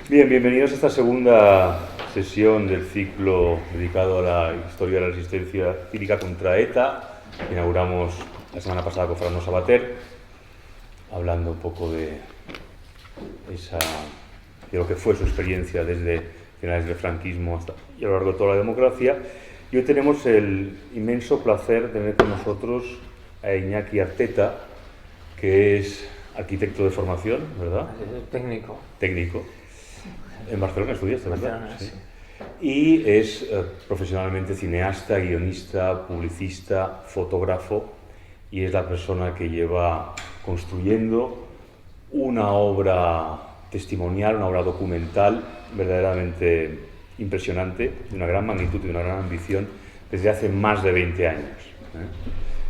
Bien, bienvenidos a esta segunda sesión del ciclo dedicado a la historia de la resistencia cívica contra ETA. Inauguramos la semana pasada con Fernando Savater, hablando un poco de lo que fue su experiencia desde finales del franquismo y a lo largo de toda la democracia. Y hoy tenemos el inmenso placer de tener con nosotros a Iñaki Arteta, que es arquitecto de formación, ¿verdad? Técnico. Técnico. En Barcelona estudiaste, ¿verdad? Barcelona, sí. Y es profesionalmente cineasta, guionista, publicista, fotógrafo, y es la persona que lleva construyendo una obra testimonial, una obra documental verdaderamente impresionante, de una gran magnitud y de una gran ambición, desde hace más de 20 años.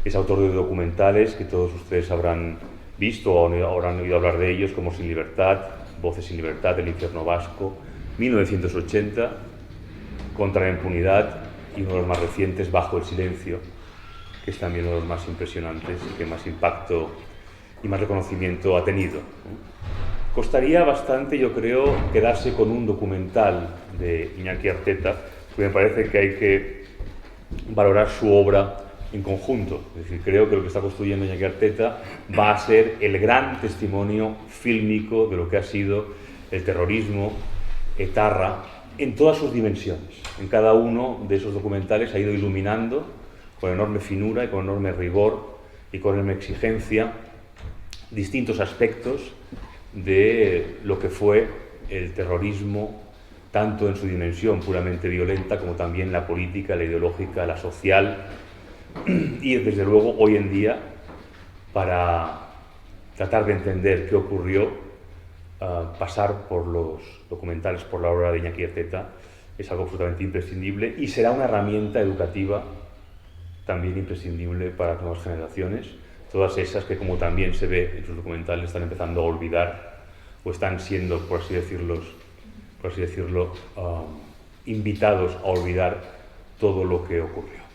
Es autor de documentales que todos ustedes habrán visto o habrán oído hablar de ellos, como Sin Libertad, Voces sin Libertad, El Infierno Vasco, 1980, Contra la Impunidad, y uno de los más recientes, Bajo el Silencio, que es también uno de los más impresionantes y que más impacto y más reconocimiento ha tenido. Costaría bastante, yo creo, quedarse con un documental de Iñaki Arteta, porque me parece que hay que valorar su obra en conjunto. Es decir, creo que lo que está construyendo Iñaki Arteta va a ser el gran testimonio fílmico de lo que ha sido el terrorismo etarra en todas sus dimensiones. En cada uno de esos documentales ha ido iluminando con enorme finura y con enorme rigor y con enorme exigencia distintos aspectos de lo que fue el terrorismo, tanto en su dimensión puramente violenta como también la política, la ideológica, la social, y desde luego hoy en día, para tratar de entender qué ocurrió, pasar por los documentales, por la obra de Iñaki Arteta, es algo absolutamente imprescindible y será una herramienta educativa también imprescindible para las nuevas generaciones, todas esas que, como también se ve en sus documentales, están empezando a olvidar o están siendo, por así decirlo, invitados a olvidar todo lo que ocurrió.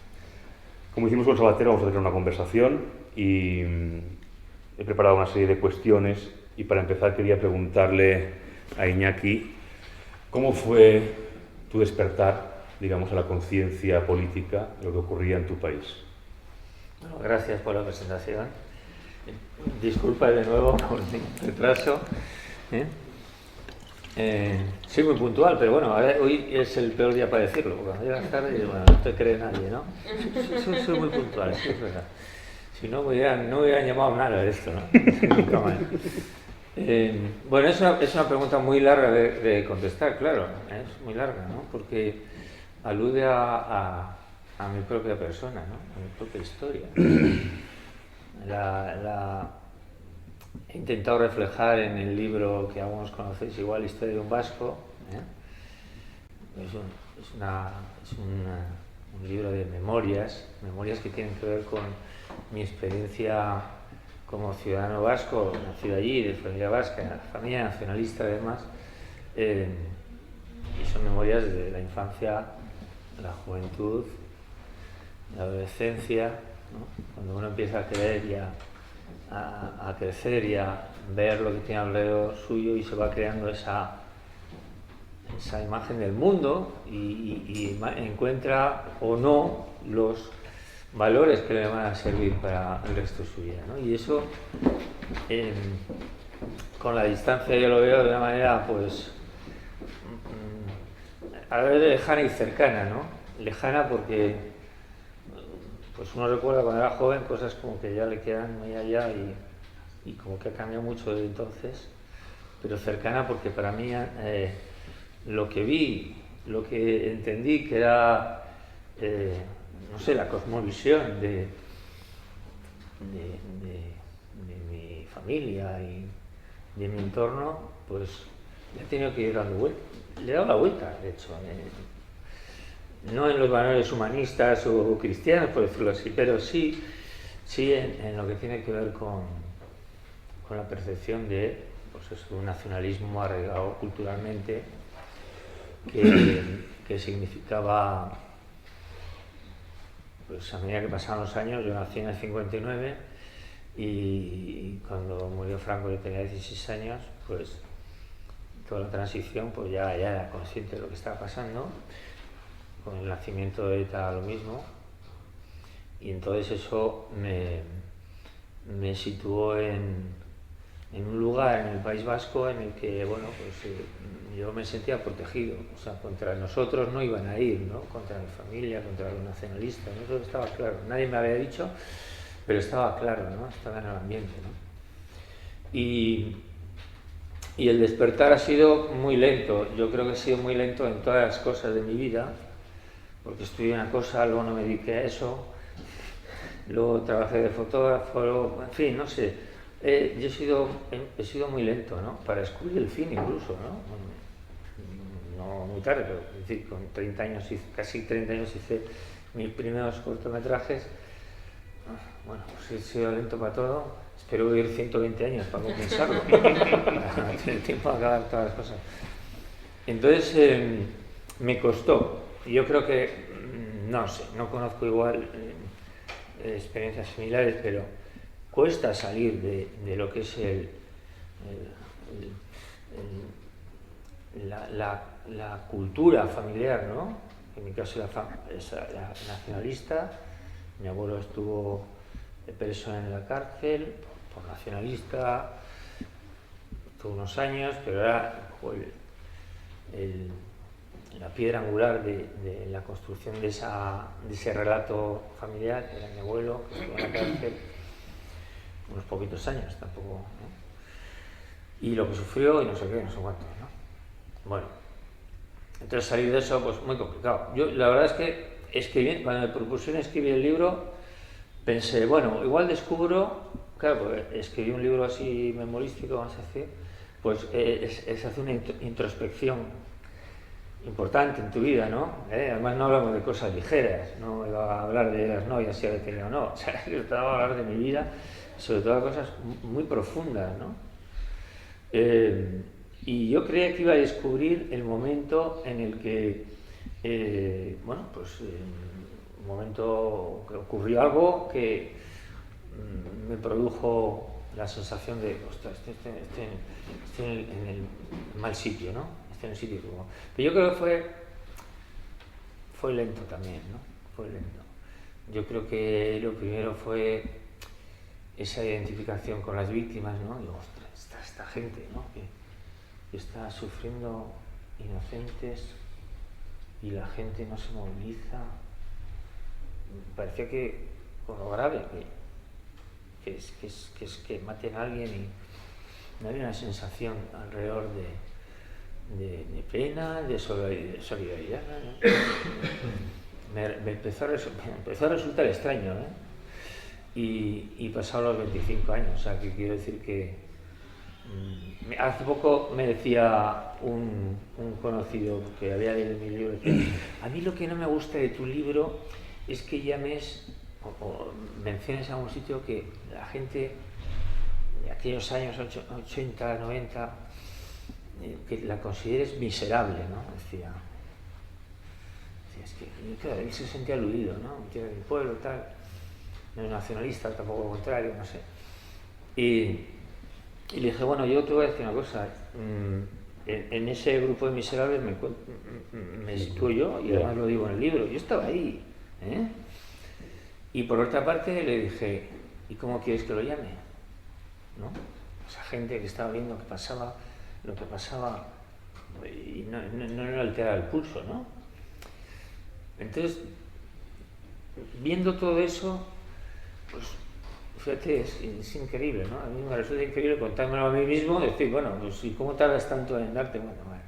Como hicimos con Sabater, vamos a tener una conversación y he preparado una serie de cuestiones, y para empezar quería preguntarle a Iñaki cómo fue tu despertar, digamos, a la conciencia política de lo que ocurría en tu país. Bueno, gracias por la presentación. Disculpa de nuevo por el retraso. Soy muy puntual, pero bueno, hoy es el peor día para decirlo, porque cuando llegas tarde, bueno, no te cree nadie, ¿no? Soy muy puntual, sí, es verdad. Si no, no me hubieran llamado nada de esto, ¿no? Nunca más. Bueno, es una pregunta muy larga de contestar, claro, es muy larga, ¿no? Porque alude a mi propia persona, ¿no? A mi propia historia. He intentado reflejar en el libro que algunos conocéis igual, Historia de un Vasco. Es un libro de memorias que tienen que ver con mi experiencia como ciudadano vasco, nacido allí, de familia vasca, familia nacionalista además, y son memorias de la infancia, la juventud, la adolescencia, ¿no? Cuando uno empieza a creer y a crecer y a ver lo que tiene alrededor suyo y se va creando esa imagen del mundo y encuentra o no los valores que le van a servir para el resto de su vida, ¿no? Y eso, con la distancia yo lo veo de una manera, pues, a la vez lejana y cercana, ¿no? Lejana porque pues uno recuerda cuando era joven cosas como que ya le quedan muy allá y como que ha cambiado mucho desde entonces, pero cercana porque para mí lo que vi, lo que entendí que era, no sé, la cosmovisión de mi familia y de mi entorno, pues le he tenido que ir dando vuelta. Le he dado la vuelta, de hecho. No en los valores humanistas o cristianos, por decirlo así, pero sí en lo que tiene que ver con la percepción de, pues eso, un nacionalismo arraigado culturalmente que significaba, pues a medida que pasaban los años, yo nací en el 59 y cuando murió Franco yo tenía 16 años, pues toda la transición, pues ya era consciente de lo que estaba pasando. Con el nacimiento de ETA lo mismo. Y entonces eso me situó en un lugar en el País Vasco en el que, bueno, pues yo me sentía protegido. O sea, contra nosotros no iban a ir, ¿no? Contra mi familia, contra los nacionalistas, ¿no? Eso estaba claro. Nadie me había dicho, pero estaba claro, ¿no? Estaba en el ambiente, ¿no? Y el despertar ha sido muy lento. Yo creo que ha sido muy lento en todas las cosas de mi vida, porque estudié una cosa, luego no me dediqué a eso, luego trabajé de fotógrafo, luego, en fin, no sé. Yo he sido muy lento, ¿no? Para descubrir el fin incluso, ¿no? No muy tarde, pero es decir, con 30 años, casi 30 años hice mis primeros cortometrajes. Bueno, pues he sido lento para todo. Espero vivir 120 años para compensarlo, para tener tiempo de acabar todas las cosas. Entonces, me costó. Yo creo que, no sé, no conozco igual experiencias similares, pero cuesta salir de lo que es la cultura familiar, ¿no? En mi caso la nacionalista. Mi abuelo estuvo preso en la cárcel por nacionalista, estuvo unos años, pero era la piedra angular de la construcción de ese relato familiar. Era mi abuelo, que estuvo en la cárcel unos poquitos años, tampoco, ¿no? Y lo que sufrió y no sé qué, no sé cuánto, ¿no? Bueno, entonces salir de eso, pues muy complicado. Yo la verdad es que cuando me propusieron escribir el libro, pensé, bueno, igual descubro, claro, pues escribir un libro así memorístico, vamos a decir, pues es hacer una introspección importante en tu vida, ¿no? Además no hablamos de cosas ligeras, no iba a hablar de las novias si había tenido o no, o sea, yo estaba a hablar de mi vida, sobre todo cosas muy profundas, ¿no? Y yo creía que iba a descubrir el momento en el que, bueno, pues un momento que ocurrió algo que me produjo la sensación de, ostras, estoy en el mal sitio, ¿no? Estoy en el sitio como... Pero yo creo que fue lento también, ¿no? Fue lento. Yo creo que lo primero fue esa identificación con las víctimas, ¿no? Digo, ostras, esta gente, ¿no? Que está sufriendo, inocentes, y la gente no se moviliza. Parecía que, con lo grave que es que maten a alguien, y no había una sensación alrededor de pena, de solidaridad, ¿no? Me empezó a resultar extraño, ¿eh? Y pasado los 25 años, o sea, que quiero decir que hace poco me decía un conocido que había leído mi libro, decía, a mí lo que no me gusta de tu libro es que llames o menciones a un sitio que la gente de aquellos años 80, 90, que la consideres miserable, ¿no? Decía, es que claro, él se sentía aludido, ¿no? Un tío del pueblo, tal, no es nacionalista, tampoco lo contrario, no sé. Y le dije, bueno, yo te voy a decir una cosa, en ese grupo de miserables me sitúo yo, y además lo digo en el libro, yo estaba ahí, ¿eh? Y por otra parte le dije, ¿y cómo quieres que lo llame? ¿No? Esa gente que estaba viendo que pasaba lo que pasaba y no le altera el pulso, ¿no? Entonces, viendo todo eso, pues fíjate, es increíble, ¿no? A mí me resulta increíble contármelo a mí mismo, decir, bueno, pues ¿y cómo tardas tanto en darte cuenta? Bueno,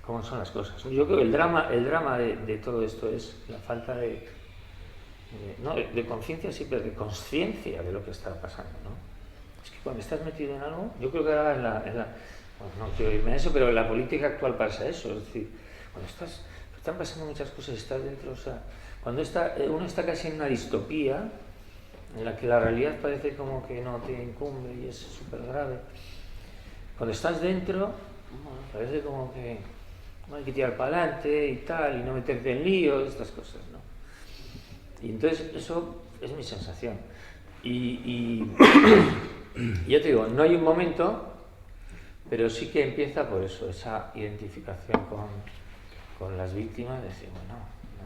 ¿cómo son las cosas? Yo creo que el drama de todo esto es la falta de conciencia, sí, pero de consciencia de lo que está pasando, ¿no? Es que cuando estás metido en algo, yo creo que ahora bueno, no quiero irme a eso, pero en la política actual pasa eso, es decir, cuando están pasando muchas cosas, estás dentro, o sea, cuando uno está casi en una distopía, en la que la realidad parece como que no te incumbe y es súper grave, cuando estás dentro, bueno, parece como que hay que tirar para adelante y tal, y no meterte en líos, estas cosas, ¿no? Y entonces eso es mi sensación. Y ya te digo, no hay un momento, Pero sí que empieza por eso, esa identificación con las víctimas, decir, bueno,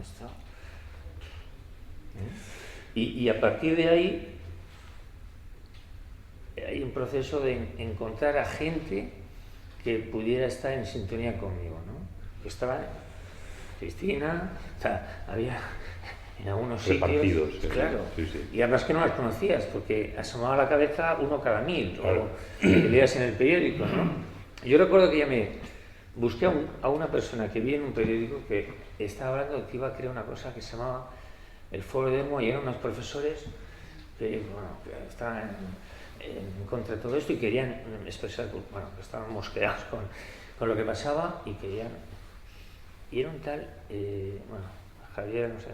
esto... Y a partir de ahí hay un proceso de encontrar a gente que pudiera estar en sintonía conmigo, ¿no? Que estaba Cristina, o sea, había en algunos repartidos, sitios, claro, sí. Y además que no las conocías, porque asomaba la cabeza uno cada 1000, claro. O que leías en el periódico, ¿no? Yo recuerdo que llamé, busqué a una persona que vi en un periódico que estaba hablando de que iba a crear una cosa que se llamaba el Foro Demo, y eran unos profesores que estaban en contra de todo esto y querían expresar, que estaban mosqueados con lo que pasaba y querían... Y era un tal, Javier, no sé,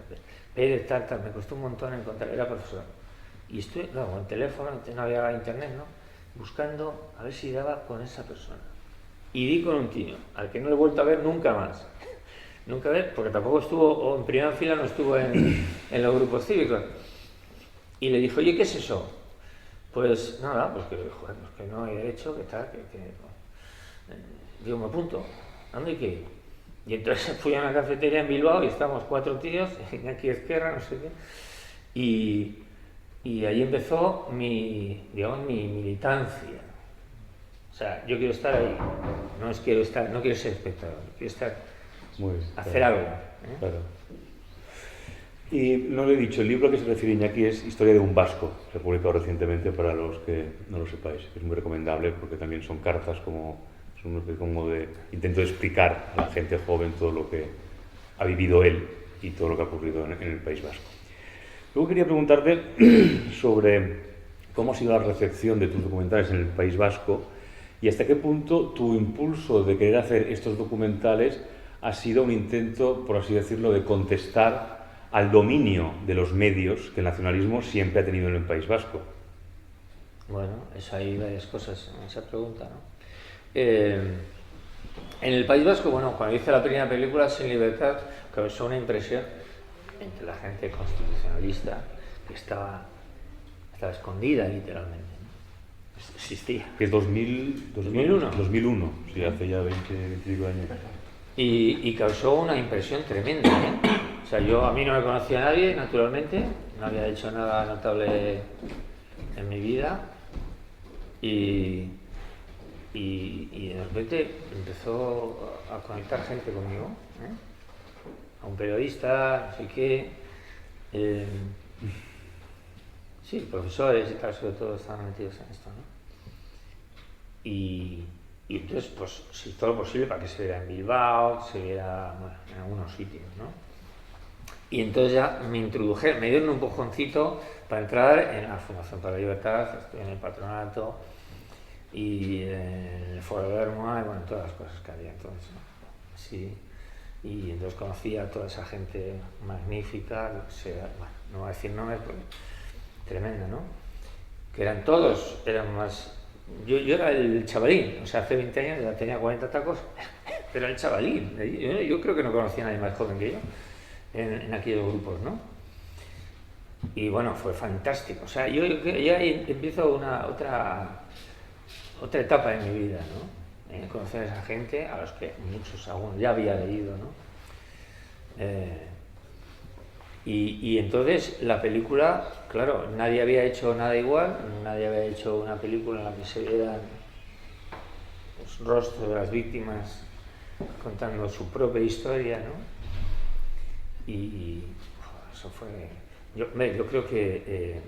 Pérez, tal, me costó un montón encontrar, era profesor. Y estoy, claro, en teléfono, no había internet, ¿no? Buscando a ver si daba con esa persona. Y di con un tío, al que no le he vuelto a ver nunca más. Nunca ver, porque tampoco estuvo, o en primera fila no estuvo en los grupos cívicos. Y le dijo, oye, ¿qué es eso? Pues nada, pues que no hay derecho, que tal, digo, me apunto, ¿a dónde hay que ir? Y entonces fui a una cafetería en Bilbao y estábamos 4 tíos, Iñaki Ezquerra, no sé qué, y ahí empezó mi militancia. O sea, yo quiero estar ahí, no quiero ser espectador, quiero estar, hacer algo. Claro. Y no lo he dicho, el libro al que se refiere Iñaki es Historia de un vasco, se ha publicado recientemente para los que no lo sepáis. Es muy recomendable porque también son cartas como de intento de explicar a la gente joven todo lo que ha vivido él y todo lo que ha ocurrido en el País Vasco. Luego quería preguntarte sobre cómo ha sido la recepción de tus documentales en el País Vasco y hasta qué punto tu impulso de querer hacer estos documentales ha sido un intento, por así decirlo, de contestar al dominio de los medios que el nacionalismo siempre ha tenido en el País Vasco. Bueno, eso hay varias cosas en esa pregunta, ¿no? En el País Vasco, cuando hice la primera película, Sin Libertad, causó una impresión entre la gente constitucionalista que estaba escondida literalmente, ¿no? Existía. Que es 2001, sí, hace ya 25 años. Y causó una impresión tremenda, ¿eh? O sea, a mí no me conocía a nadie, naturalmente, no había hecho nada notable en mi vida y de repente empezó a conectar gente conmigo, ¿eh? A un periodista, no sé qué, sí, profesores y tal, sobre todo estaban metidos en esto, ¿no? Y entonces, pues, sí, todo lo posible para que se viera en Bilbao, se viera, en algunos sitios, ¿no? Y entonces ya me dieron un empujoncito para entrar en la Fundación para la Libertad, estoy en el patronato y en el Foro de Hermoa, y todas las cosas que había entonces, ¿no? Sí. Y entonces conocí a toda esa gente magnífica, no voy a decir nombres, porque tremenda, ¿no? Que eran más... Yo era el chavalín, o sea, hace 20 años ya tenía 40 tacos, pero el chavalín. Yo creo que no conocía a nadie más joven que yo en aquellos grupos, ¿no? Y bueno, fue fantástico. O sea, yo ya empiezo otra etapa en mi vida, ¿no? En conocer a esa gente, a los que muchos aún ya había leído, ¿no? Y entonces la película, claro, nadie había hecho nada igual, nadie había hecho una película en la que se vieran los rostros de las víctimas contando su propia historia, ¿no? Y eso fue... Yo creo que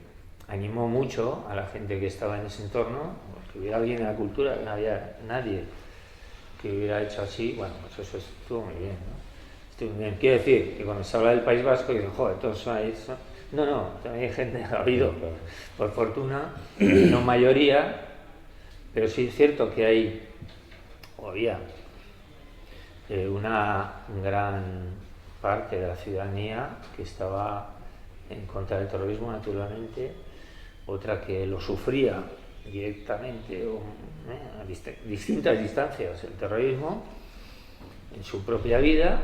animó mucho a la gente que estaba en ese entorno, que hubiera alguien en la cultura, no había nadie que hubiera hecho así, pues eso estuvo muy bien, ¿no? Bien. Quiero decir que cuando se habla del País Vasco, dicen, joder, todos son ahí. No, también hay gente, ha habido, por fortuna, no mayoría, pero sí es cierto que había una gran parte de la ciudadanía que estaba en contra del terrorismo, naturalmente, otra que lo sufría directamente o a distintas distancias el terrorismo en su propia vida.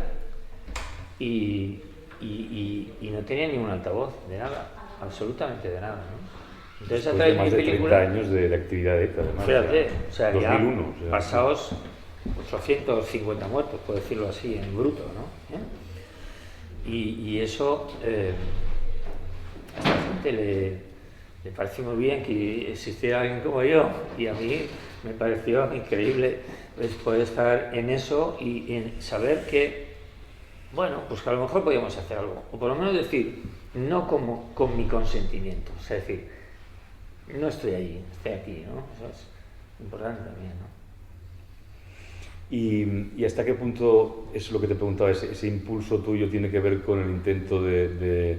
Y no tenía ningún altavoz, de nada, absolutamente de nada, ¿no? Entonces, a Después través de más mi de 30 película, años de actividad ETA, además. fíjate, o sea, 2001. ya O sea, pasados 850 muertos, por decirlo así, en bruto, ¿no? Y eso a esta gente le pareció muy bien que existiera alguien como yo, y a mí me pareció increíble pues, poder estar en eso y en saber que, bueno, pues que a lo mejor podíamos hacer algo, o por lo menos decir, no como con mi consentimiento, o sea, decir, no estoy allí, estoy aquí, ¿no? Eso es importante también, ¿no? ¿Y hasta qué punto, eso es lo que te preguntaba, ese impulso tuyo tiene que ver con el intento de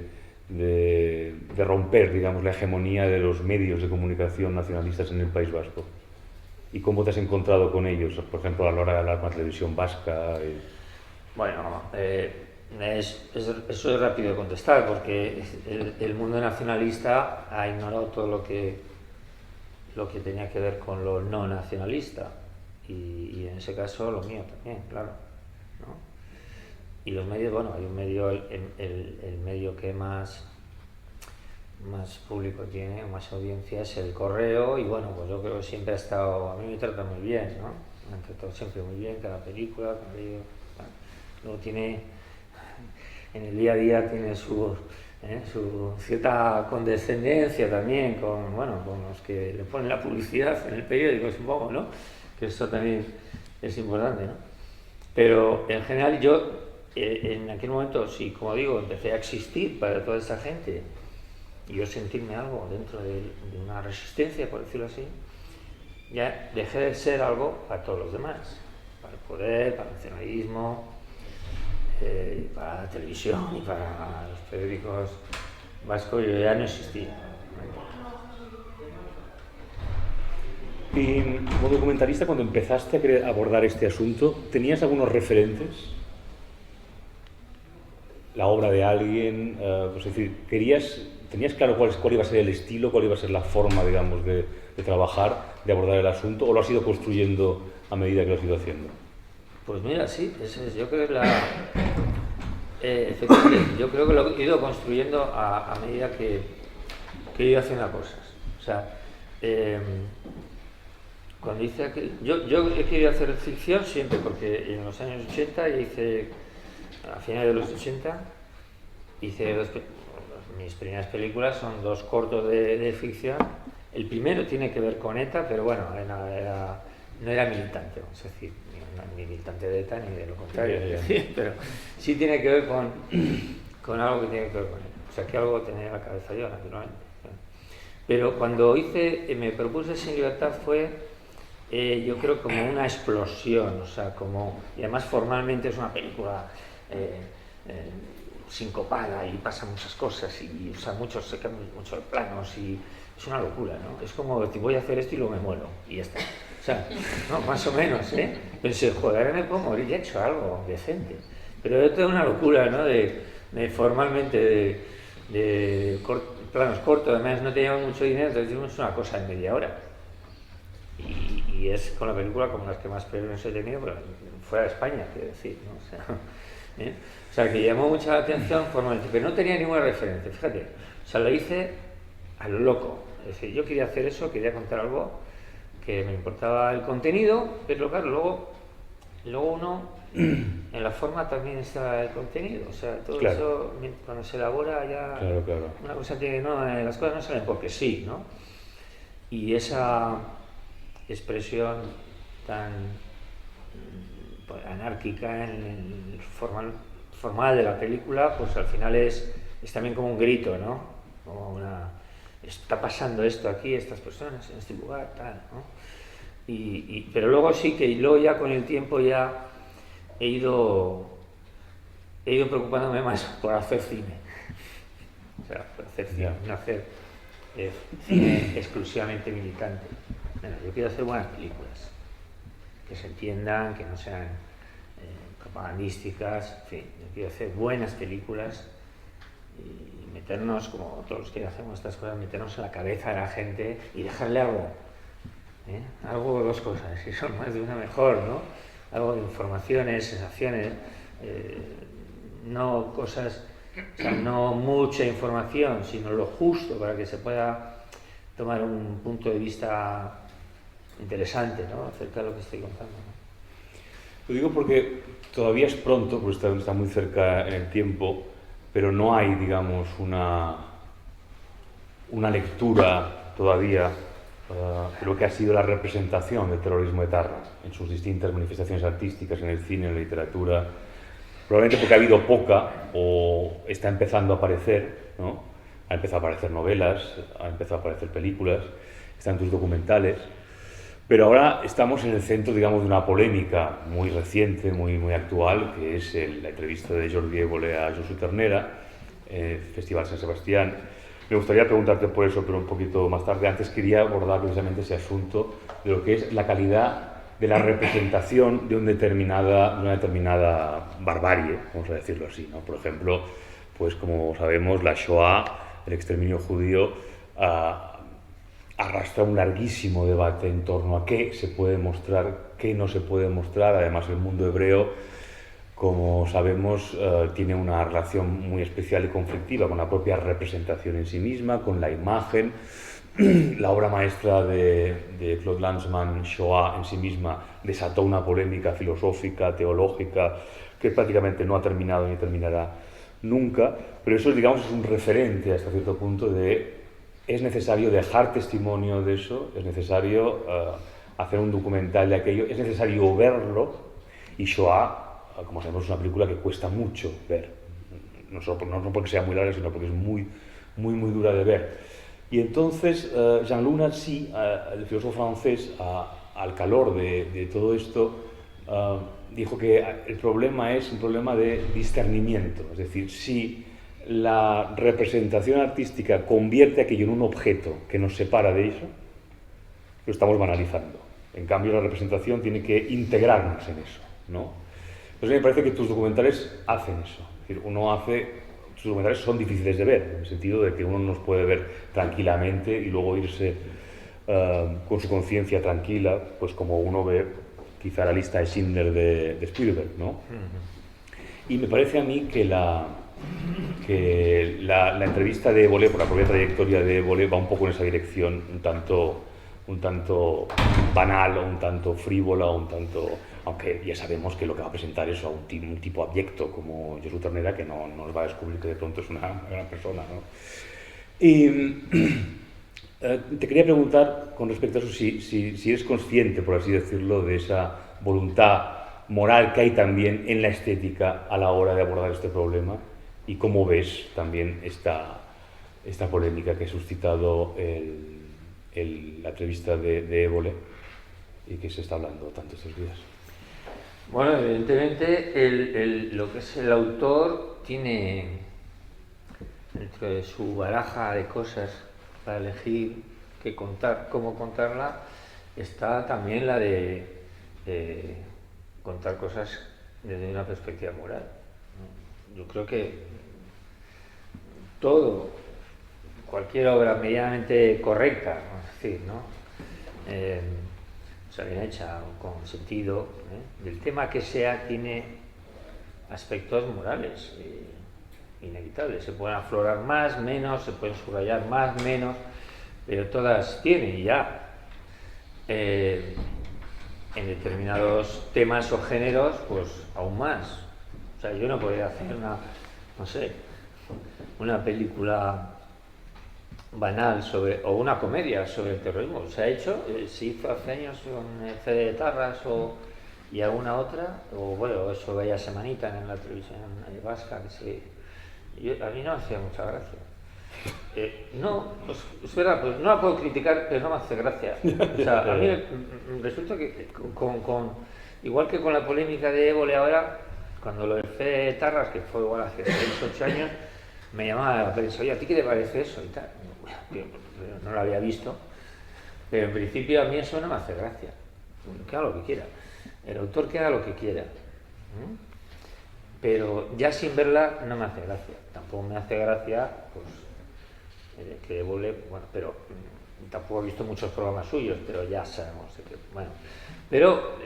romper, digamos, la hegemonía de los medios de comunicación nacionalistas en el País Vasco? ¿Y cómo te has encontrado con ellos, por ejemplo, a la hora de hablar con la televisión vasca? Bueno, eso es rápido de contestar, porque el mundo nacionalista ha ignorado todo lo que tenía que ver con lo no nacionalista, y en ese caso lo mío también, claro, ¿no? Y los medios, bueno, hay un medio, el medio que más público tiene, más audiencia, es el Correo, y bueno, pues yo creo que siempre ha estado, a mí me trata muy bien, ¿no? Me han tratado siempre muy bien, cada película, cada vídeo. Luego tiene, en el día a día tiene su cierta condescendencia también con los que le ponen la publicidad en el periódico, supongo, ¿no? Que eso también es importante, ¿no? Pero en general yo, en aquel momento, sí, como digo, empecé a existir para toda esta gente y yo sentirme algo dentro de una resistencia, por decirlo así, ya dejé de ser algo para todos los demás, para el poder, para el nacionalismo, para la televisión y para los periódicos vascos. Yo ya no existía. Y como documentalista, cuando empezaste a abordar este asunto, ¿tenías algunos referentes? La obra de alguien, pues es decir, ¿tenías claro cuál iba a ser el estilo, cuál iba a ser la forma, digamos, de trabajar, de abordar el asunto, o lo has ido construyendo a medida que lo has ido haciendo? Pues mira, sí, yo creo que efectivamente, yo creo que lo he ido construyendo a medida que he ido haciendo cosas. O sea, cuando hice aquel, yo he querido hacer ficción siempre, porque en los años 80 a finales de los 80 hice mis primeras películas, son dos cortos de ficción. El primero tiene que ver con ETA, pero bueno, no era militante, vamos a decir, ni militante de ETA ni de lo contrario, pero sí tiene que ver con algo que tiene que ver con ETA. O sea, que algo tenía en la cabeza yo, naturalmente. Pero cuando me propuse Sin Libertad fue, yo creo, como una explosión, o sea, y además formalmente es una película sincopada y pasan muchas cosas, y o sea, se cambian muchos planos, y es una locura, ¿no? Es como, voy a hacer esto y luego me muero, y ya está. O sea, no, más o menos, ¿eh? Pensé, joder, ahora me puedo morir, ya he hecho algo decente. Pero esto es una locura, ¿no? Formalmente, planos cortos, además no teníamos mucho dinero, entonces hicimos una cosa en media hora. Y es con la película como las que más premios he tenido, pero fuera de España, quiero decir, ¿no? O sea, que llamó mucha la atención formalmente, pero no tenía ninguna referencia, fíjate. O sea, lo hice a lo loco. Es decir, yo quería hacer eso, quería contar algo que me importaba el contenido, pero claro, luego uno, en la forma también está el contenido. O sea, todo claro. eso, cuando se elabora ya, claro. una cosa tiene, no, las cosas no salen porque sí, ¿no? Y esa expresión tan anárquica en el formal de la película, pues al final es también como un grito, ¿no? Como está pasando esto aquí, estas personas, en este lugar, tal, ¿no? Pero luego sí que, luego ya con el tiempo ya he ido preocupándome más por hacer cine. O sea, por hacer cine, no hacer cine exclusivamente militante. Bueno, yo quiero hacer buenas películas, que se entiendan, que no sean propagandísticas, en fin, yo quiero hacer buenas películas y meternos, como todos los que hacemos estas cosas, meternos en la cabeza de la gente y dejarle algo, algo, dos cosas, si son más de una mejor, ¿no? Algo de informaciones, sensaciones, no cosas, o sea, no mucha información, sino lo justo para que se pueda tomar un punto de vista interesante, ¿no?, acerca de lo que estoy contando, ¿no? Lo digo porque todavía es pronto, porque está muy cerca en el tiempo, pero no hay, digamos, una lectura todavía de lo que ha sido la representación del terrorismo etarra en sus distintas manifestaciones artísticas, en el cine, en la literatura. Probablemente porque ha habido poca, o está empezando a aparecer, ¿no? Ha empezado a aparecer novelas, ha empezado a aparecer películas, están tus documentales, pero ahora estamos en el centro, digamos, de una polémica muy reciente, muy actual, que es la entrevista de Jordi Évole a Josu Ternera, Festival San Sebastián. Me gustaría preguntarte por eso, pero un poquito más tarde. Antes quería abordar precisamente ese asunto de lo que es la calidad de la representación de una determinada barbarie, vamos a decirlo así, ¿no? Por ejemplo, pues como sabemos, la Shoah, el exterminio judío, arrastra un larguísimo debate en torno a qué se puede mostrar, qué no se puede mostrar. Además, el mundo hebreo, como sabemos, tiene una relación muy especial y conflictiva con la propia representación en sí misma, con la imagen. La obra maestra de Claude Lanzmann, Shoah, en sí misma, desató una polémica filosófica, teológica, que prácticamente no ha terminado ni terminará nunca, pero eso, digamos, es un referente hasta cierto punto de es necesario dejar testimonio de eso, es necesario hacer un documental de aquello, es necesario verlo, y Shoah, como sabemos, es una película que cuesta mucho ver, no porque sea muy larga, sino porque es muy dura de ver. Y entonces Jean-Luc Nancy, el filósofo francés, al calor de todo esto, dijo que el problema es un problema de discernimiento, es decir, si la representación artística convierte aquello en un objeto que nos separa de eso, lo estamos banalizando. En cambio, la representación tiene que integrarnos en eso, ¿no? Entonces me parece que tus documentales hacen eso. Es decir, tus documentales son difíciles de ver, en el sentido de que uno no los puede ver tranquilamente y luego irse con su conciencia tranquila, pues como uno ve quizá la lista de Schindler de Spielberg, ¿no? Y me parece a mí que la entrevista de Évole, por la propia trayectoria de Évole, va un poco en esa dirección, un tanto banal, o un tanto frívola, aunque ya sabemos que lo que va a presentar es a un tipo abyecto como Josu Ternera, que no nos va a descubrir que de pronto es una gran persona, ¿no? Y te quería preguntar con respecto a eso, si eres consciente, por así decirlo, de esa voluntad moral que hay también en la estética a la hora de abordar este problema, y cómo ves también esta polémica que ha suscitado la entrevista de Évole y que se está hablando tanto estos días. Bueno, evidentemente lo que es el autor tiene, dentro de su baraja de cosas para elegir qué contar, cómo contarla, está también la de contar cosas desde una perspectiva moral. Yo creo que cualquier obra medianamente correcta, vamos a decir, ¿no? O sea, bien hecha, con sentido, del tema que sea, tiene aspectos morales inevitables. Se pueden aflorar más, menos, se pueden subrayar más, menos, pero todas tienen ya. En determinados temas o géneros, pues aún más. O sea, yo no podría hacer una película banal o una comedia sobre el terrorismo. Se ha hecho, se hizo hace años con Fede Tarras y alguna otra, o bueno, eso veía Semanita en la televisión vasca, a mí no me hacía mucha gracia. No, pues, es verdad, pues no la puedo criticar, pero no me hace gracia. O sea, a mí resulta que igual que con la polémica de Évole ahora, cuando lo de Fede Tarras, que fue igual hace 6-8 años, me llamaba la prensa, oye, ¿a ti qué te parece eso? Y tal. No lo había visto, pero en principio a mí eso no me hace gracia. Que haga lo que quiera. El autor que haga lo que quiera. Pero ya sin verla no me hace gracia. Tampoco me hace gracia, pues, que Évole, bueno, pero tampoco he visto muchos programas suyos, pero ya sabemos de que, bueno. Pero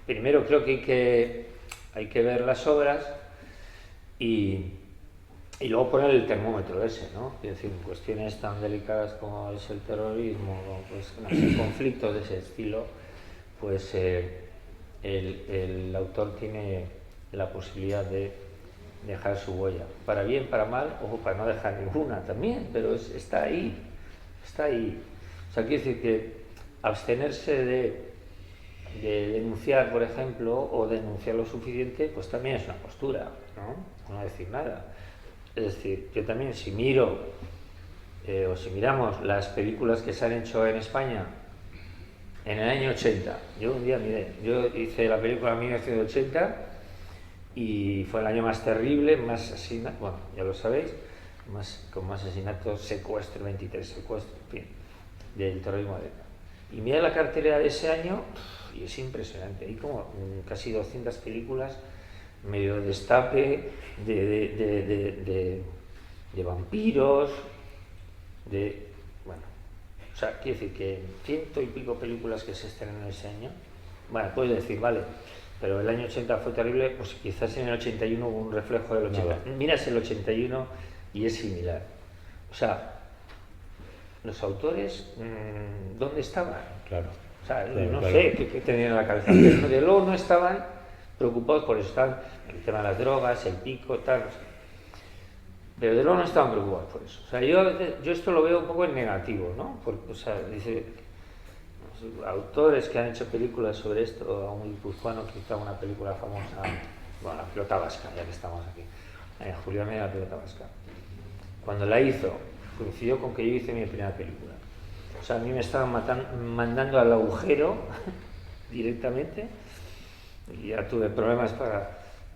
primero creo que hay que ver las obras y y luego poner el termómetro ese, ¿no? Es decir, en cuestiones tan delicadas como es el terrorismo, pues conflictos de ese estilo, pues el autor tiene la posibilidad de dejar su huella, para bien, para mal, o para no dejar ninguna también, pero está ahí, está ahí. O sea, quiere decir que abstenerse de denunciar, por ejemplo, o denunciar lo suficiente, pues también es una postura, ¿no? No decir nada. Es decir, yo también si miro, o si miramos las películas que se han hecho en España en el año 80, yo un día miré, yo hice la película en 1980 y fue el año más terrible, más asesinatos, bueno, ya lo sabéis, con más asesinatos, secuestros, 23 secuestros, en fin, del terrorismo de ETA. Y mira la cartelera de ese año y es impresionante, hay como casi 200 películas medio de destape, de vampiros, bueno, o sea, quiere decir que 100 y pico películas que se estrenan ese año, bueno, puedes decir, vale, pero el año 80 fue terrible, pues quizás en el 81 hubo un reflejo del 80. Nada. Miras el 81 y es similar. O sea, los autores, ¿dónde estaban? Claro. O sea, claro, no sé qué tenían en la cabeza. Pero de luego no estaban preocupados por eso, estaban el tema de las drogas, el pico, tal. Pero de luego no estaban preocupados por eso. O sea, yo esto lo veo un poco en negativo, ¿no? Porque, o sea, dice, autores que han hecho películas sobre esto, a un guipuzcoano que hizo una película famosa, bueno, La pelota vasca, ya que estamos aquí, Julián Mena, La pelota vasca. Cuando la hizo, coincidió con que yo hice mi primera película. O sea, a mí me estaban mandando al agujero directamente y ya tuve problemas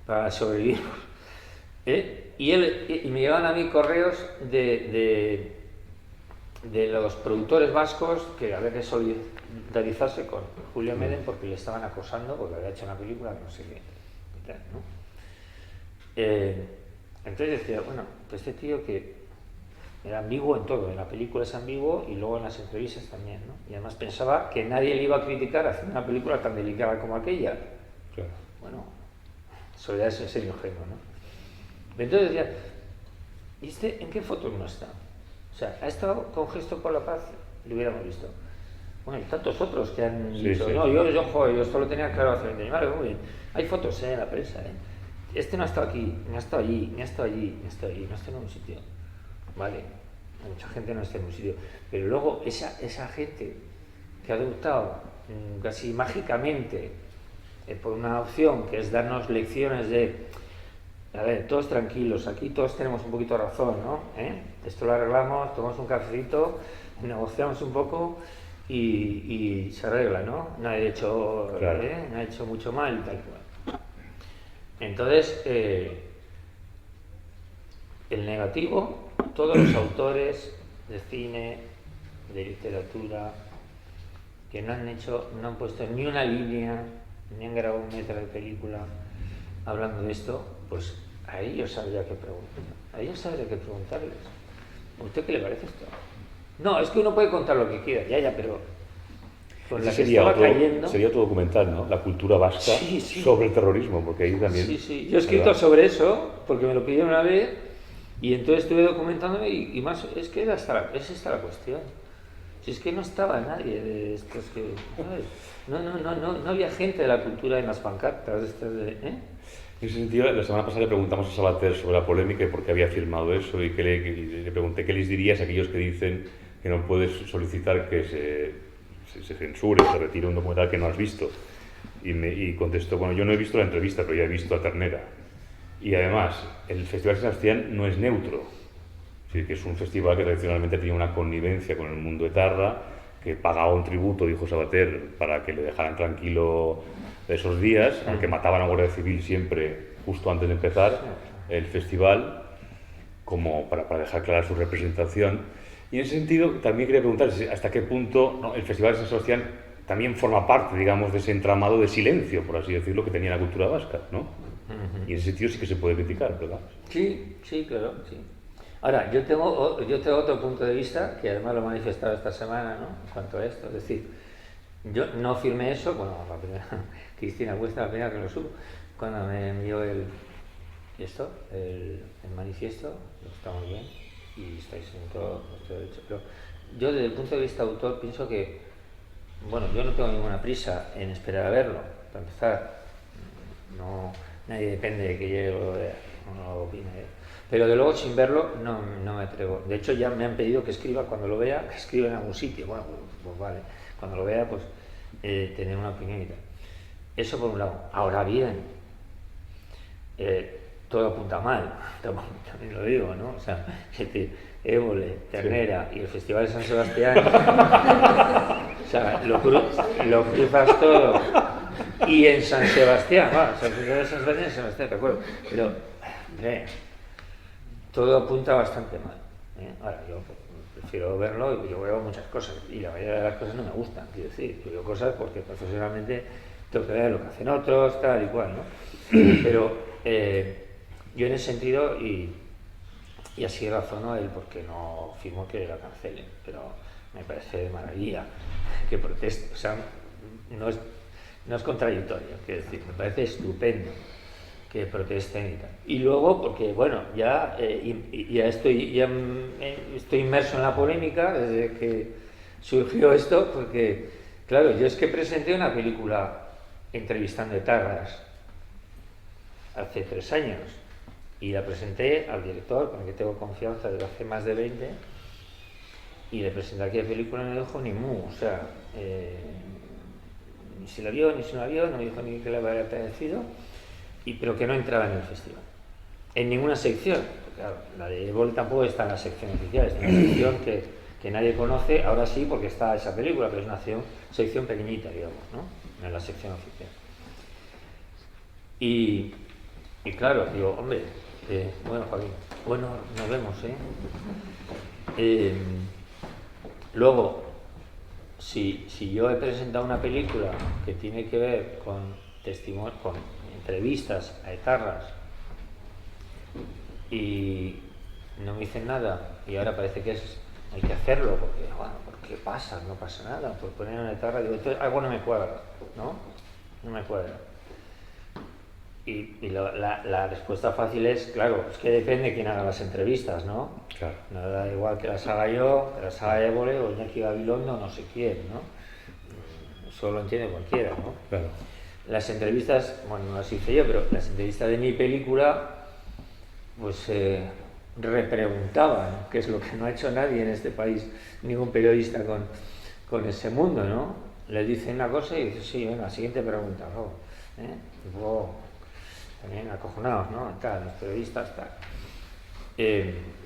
para sobrevivir. Y me llegaban a mí correos de los productros vascos que había que solidarizarse con Julio Medem porque le estaban acosando porque había hecho una película no sé qué, ¿no? Entonces decía, bueno, pues este tío que era ambiguo en todo, en la película es ambiguo y luego en las entrevistas también, ¿no? Y además pensaba que nadie le iba a criticar haciendo una película tan delicada como aquella. Claro. Bueno, eso ya es enseño ingenuo, ¿no? Entonces decía, ¿y este en qué fotos no está? O sea, ha estado con Gesto por la Paz, lo hubiéramos visto. Bueno, y tantos otros que han dicho, no, yo esto lo tenía claro hace 20 años, vale, muy bien. Hay fotos en la prensa, Este no ha estado aquí, ni ha estado allí, ni ha estado allí, ni ha estado allí, no está en un sitio. Vale, mucha gente no está en un sitio, pero luego esa gente que ha adoptado casi mágicamente por una opción que es darnos lecciones de, a ver, todos tranquilos, aquí todos tenemos un poquito de razón, ¿no? Esto lo arreglamos, tomamos un cafecito, negociamos un poco y se arregla, ¿no? Nadie ha hecho, claro. No ha hecho mucho mal y tal cual. Entonces, el negativo, todos los autores de cine, de literatura, que no han puesto ni una línea, ni han grabado un metro de película hablando de esto, pues a ellos habría que preguntarles. ¿A usted qué le parece esto? No, es que uno puede contar lo que quiera, ya, pero con la que estaba cayendo... Sería otro documental, ¿no? La cultura vasca sobre el terrorismo, porque ahí también... Sí, yo he escrito sobre eso, porque me lo pidieron una vez, y entonces estuve documentándome y más, es que es esta la cuestión. Si es que no estaba nadie de estos que... ¿sabes? No había gente de la cultura en las pancartas. En ese sentido, la semana pasada le preguntamos a Sabater sobre la polémica y por qué había firmado eso, y le pregunté qué les dirías a aquellos que dicen que no puedes solicitar que se censure, se retire un documental que no has visto. Y contestó, bueno, yo no he visto la entrevista, pero ya he visto a Ternera. Y además, el Festival de San Sebastián no es neutro. Es decir, que es un festival que tradicionalmente tenía una connivencia con el mundo etarra, que pagaba un tributo, dijo Sabater, para que le dejaran tranquilo esos días, aunque mataban a Guardia Civil siempre justo antes de empezar el festival, como para dejar clara su representación. Y en ese sentido también quería preguntar hasta qué punto el Festival de San Sebastián también forma parte, digamos, de ese entramado de silencio, por así decirlo, que tenía la cultura vasca, ¿no? Y en ese sentido sí que se puede criticar, ¿verdad? Sí, claro, sí. Ahora, yo tengo otro punto de vista, que además lo he manifestado esta semana, ¿no? En cuanto a esto, es decir, yo no firmé eso, bueno, la primera, Cristina Cuesta, la primera que lo supo, cuando me envió el manifiesto, está muy bien y estáis en todo vuestro derecho. Pero yo desde el punto de vista autor pienso que, bueno, yo no tengo ninguna prisa en esperar a verlo, para empezar. No, nadie depende de que llegue o lo vea, no lo opine. Pero de luego sin verlo no me atrevo. De hecho ya me han pedido que escriba cuando lo vea, que escriba en algún sitio. Bueno, pues vale, cuando lo vea pues tener una opinión y tal. Eso por un lado. Ahora bien, todo apunta mal, también lo digo, ¿no? O sea, Évole, Ternera y el Festival de San Sebastián, o sea, lo cruzas todo. Y en San Sebastián, o sea, el Festival de San Sebastián en San Sebastián, de acuerdo. Pero, hombre, todo apunta bastante mal. Ahora, yo prefiero verlo y yo veo muchas cosas y la mayoría de las cosas no me gustan, quiero decir, yo veo cosas porque profesionalmente tengo que ver lo que hacen otros, tal y cual, ¿no? Pero yo en ese sentido, y así razono el por qué no firmo que la cancelen, pero me parece de maravilla que proteste, o sea, no es contradictorio, quiero decir, me parece estupendo que protesten y tal. Y luego, porque bueno, ya estoy inmerso en la polémica desde que surgió esto, porque claro, yo es que presenté una película entrevistando etarras hace 3 años y la presenté al director, con el que tengo confianza desde hace más de 20, y le presenté aquella película y no me dijo ni mu, o sea, ni si la vio, ni si no la vio, no me dijo ni que le había parecido, pero que no entraba en el festival, en ninguna sección, porque claro, la de Évole tampoco está en la sección oficial, está en una sección que nadie conoce, ahora sí porque está esa película, pero es una sección pequeñita, digamos, ¿no? No en la sección oficial. Y claro, digo, hombre, bueno, Joaquín, bueno, nos vemos, luego, si yo he presentado una película que tiene que ver con entrevistas a etarras y no me dicen nada y ahora parece que hay que hacerlo porque, bueno, ¿por qué pasa? No pasa nada, por poner una etarra, digo, entonces algo no me cuadra, ¿no? No me cuadra. Y la respuesta fácil es, claro, es que depende de quién haga las entrevistas, ¿no? Claro. No da igual que las haga yo, que las haga Évole o Iñaki Gabilondo, no sé quién, ¿no? Eso lo entiende cualquiera, ¿no? Claro. Las entrevistas, bueno, no las hice yo, pero las entrevistas de mi película, pues repreguntaban, que es lo que no ha hecho nadie en este país, ningún periodista con ese mundo, ¿no? Le dicen una cosa y dice, sí, venga, siguiente pregunta, ¿no? Y luego, también acojonados, ¿no? Tal, los periodistas, tal.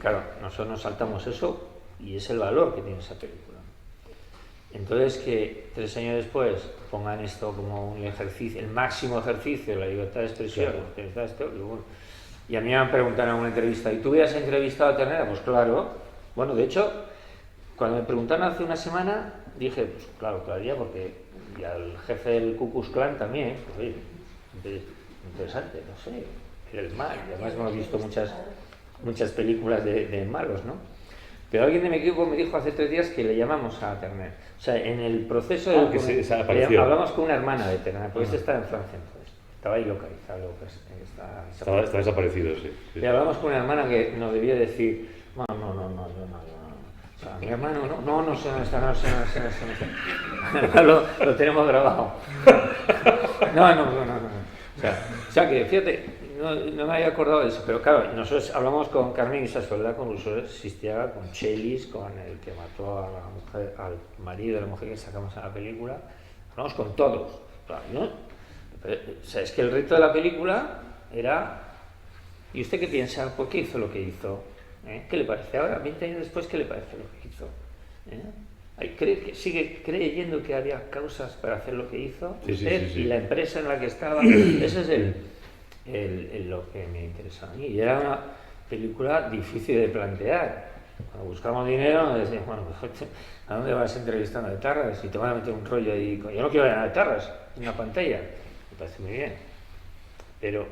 Claro, nosotros nos saltamos eso y es el valor que tiene esa película. Entonces, que 3 años después pongan esto como un ejercicio, el máximo ejercicio de la libertad de expresión, claro. Y a mí me han preguntado en una entrevista, ¿y tú hubieras entrevistado a Ternera? Pues claro. Bueno, de hecho, cuando me preguntaron hace una semana, dije, pues claro, todavía, porque y al jefe del Ku Klux Klan también, pues oye, interesante, no sé, el mal, y además hemos visto muchas películas de malos, ¿no? Pero alguien de mi equipo me dijo hace 3 días que le llamamos a Ternera. O sea, en el proceso de hablamos con una hermana de Ternera, porque este estaba en Francia entonces. Estaba ahí localizado, está desaparecido, sí. Y hablamos con una hermana que nos debía decir, no. O sea, mi hermano, no sé dónde está. Lo tenemos grabado. No. O sea que, fíjate, no me había acordado de eso, pero claro, nosotros hablamos con Carmen Isasoldá, con Rousseau Sistiaga, con Chelis, con el que mató a la mujer, al marido de la mujer que sacamos en la película, hablamos con todos, claro, ¿no? O sea, es que el reto de la película era, ¿y usted qué piensa? ¿Por qué hizo lo que hizo? ¿Qué le parece ahora, 20 años después, qué le parece lo que hizo? ¿Sigue creyendo que había causas para hacer lo que hizo usted sí. Y la empresa en la que estaba? Eso es lo que me interesaba a mí. Y era una película difícil de plantear. Cuando buscamos dinero, nos decían, bueno, pues, ¿a dónde vas entrevistando a etarras? Y te van a meter un rollo ahí. Yo no quiero ver a etarras en una pantalla. Me parece muy bien. Pero